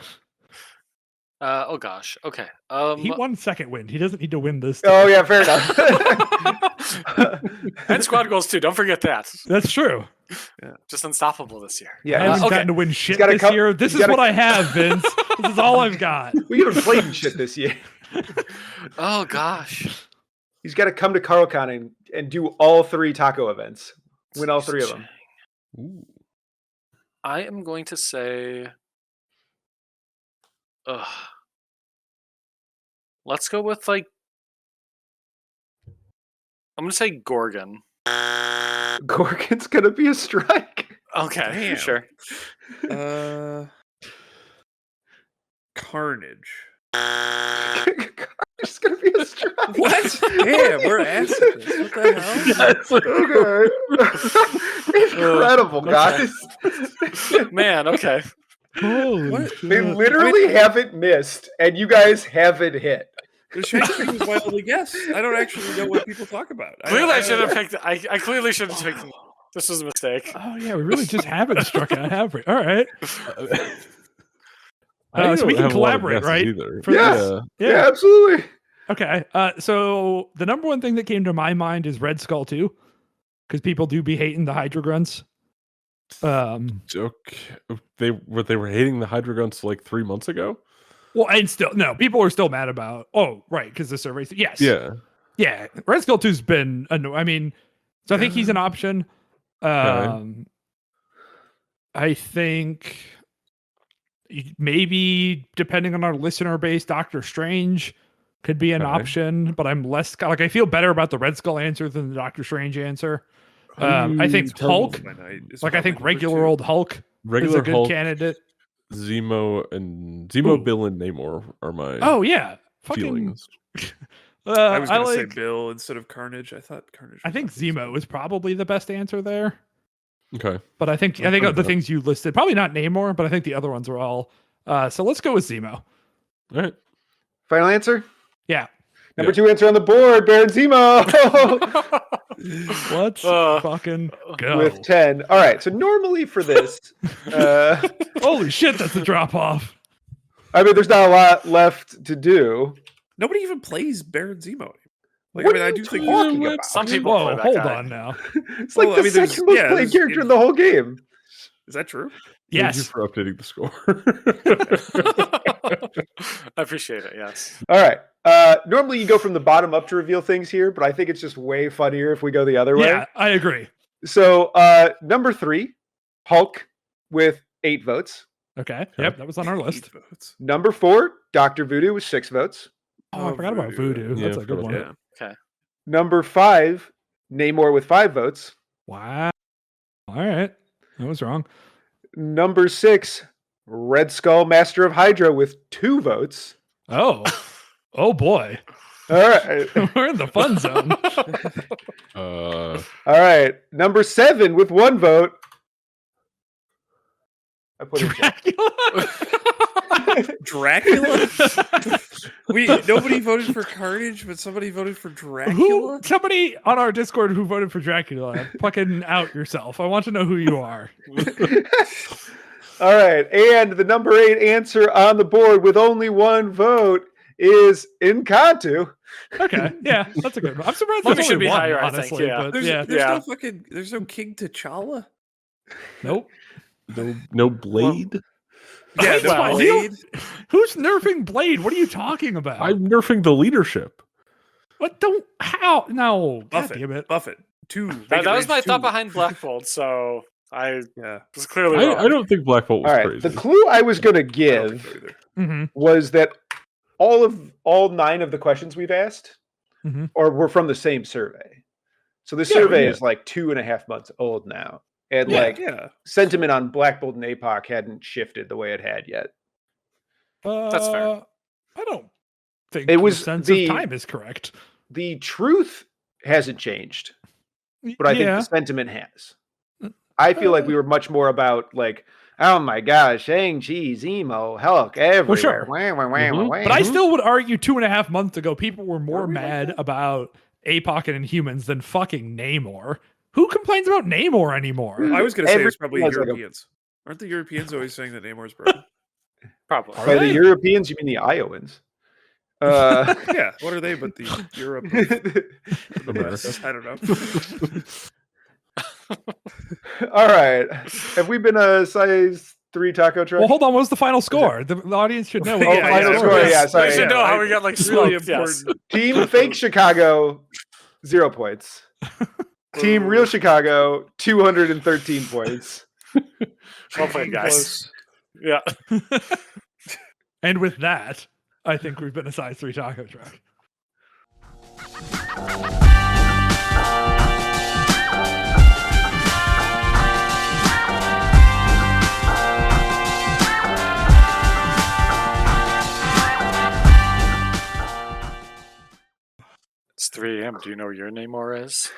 Oh gosh. Okay. He won second win. He doesn't need to win this. Oh, time. yeah, fair enough. and squad goals too. Don't forget that. That's true. Just unstoppable this year. I Yeah, haven't okay. gotten to win shit gotta this come- year. This he's is gotta- what I have, Vince. This is all I've got. we haven't played in shit this year. Oh gosh. He's got to come to CarlCon and do all 3 taco events. Win all 3 of them. Ooh. I am going to say. Let's go with like. I'm gonna say Gorgon. Gorgon's going to be a strike. Okay, Damn. sure. Carnage. It's going to be a strike. What? Yeah, we're asking this. What the hell? Okay. Incredible, guys. Man, okay. Holy What? shit. They literally haven't missed, and you guys haven't hit. The Shang-Chi was wildly guessed. I don't actually know what people talk about. Clearly, I should have picked. I clearly should have picked. This was a mistake. Oh yeah, we really just haven't struck out, have we? All right. I So we don't can have a lot of collaborate, guesses right? Either. For Yes. Yeah. Yeah, absolutely. Okay. So the number one thing that came to my mind is Red Skull 2, because people do be hating the Hydra grunts. Okay. They were hating the Hydra guns like 3 months ago. Well, and still, no, people are still mad about. Oh, right, because the surveys. Yes. Yeah. Yeah. Red Skull 2's been. I mean, so I think he's an option. I think maybe depending on our listener base, Doctor Strange could be an Okay. option, but I'm less like I feel better about the Red Skull answer than the Doctor Strange answer. How do I you think tell- Hulk, My night is like I probably think number regular 2. old Hulk is Regular a good Hulk, candidate. Zemo, Bill, and Namor are my Oh yeah, fucking. feelings. I was I going to say like. Bill instead of Carnage. I thought Carnage. I was think obvious. Zemo is probably the best answer there. Okay. But I think I'll put of the it up. things you listed, probably not Namor, but I think the other ones are all. So let's go with Zemo. All right. Final answer? Yeah. Number 2 answer on the board, Baron Zemo Let's Uh, fucking go. with 10. All right, so normally for this, Holy shit, that's a drop off. I mean, there's not a lot left to do. Nobody even plays Baron Zemo. Like, What I mean, are I you do think talking about? Some people play Whoa, that hold guy. on now. It's like Well, the I mean, there's- second most yeah, played there's- character in the whole game. Is that true? Thank you Yes. for updating the score. I appreciate it. Yes. All right. Normally you go from the bottom up to reveal things here, but I think it's just way funnier if we go the other way. Yeah, I agree. So number 3, Hulk with 8 votes. Okay. Yep, that was on our list. 8 votes. Number 4, Dr. Voodoo with 6 votes. Oh, I forgot about Voodoo. Yeah, That's a good one. Yeah. Number 5, Namor with 5 votes. Wow. All right. I was wrong. Number 6, Red Skull Master of Hydra with 2 votes. Oh. Oh boy. All right. We're in the fun zone. uh, All right. Number 7 with 1 vote. I put it Dracula? Dracula? Nobody voted for Carnage, but somebody voted for Dracula? Somebody on our Discord who voted for Dracula, fucking out yourself. I want to know who you are. All right. And the number 8 answer on the board with only 1 vote is Encanto. Okay, yeah, that's a good one. I'm surprised Maybe there's should only be one, higher, I think, honestly. yeah. But There's, yeah, there's no King T'Challa. nope. No Blade. Yeah, Wait, no well, Blade. Who's nerfing Blade? What are you talking about? I'm nerfing the leadership. What? Don't how? No, Buff God it. damn it. Buff it. 2. That was my thought behind Black Bolt, so I Yeah. was clearly wrong. I don't think Black Bolt was All right. crazy. The clue I was going to I don't think give so either. Mm-hmm. was that all 9 of the questions we've asked Mhm. or were from the same survey. So the Yeah, survey yeah. is like 2.5 months old now. And Yeah, like Yeah. sentiment on Black Bolt and APOC hadn't shifted the way it had yet. That's fair. I don't think It was your sense the- of time is correct. The truth hasn't changed, but I think the sentiment has. I feel like we were much more about like, oh my gosh, Shang-Chi's emo, Hulk, everywhere. sure. Wah, wah, wah, Mhm. wah, wah. But I still would argue 2.5 months ago, people were more Were we like mad that? about APOC and Inhumans than fucking Namor. Who complains about Namor anymore? I was going to say it's Everyone probably has, like, a- Europeans. Aren't the Europeans always saying that Namor's broken? Probably. Are By the they? Europeans, you mean the Iowans? Yeah. What are they but the Europe of America. I don't know. All right. Have we been a size 3 taco truck? Well, hold on. What was the final score? The audience should know. What Oh, the final score score, is. yeah, sorry. We should know how we got like really smoked. Yes. important. Team Fake Chicago, 0 points. Team Real Chicago, 213 points. Well played, guys. Yeah. And with that, I think we've been a size 3 taco truck. It's 3 a.m. Do you know where your Namor is?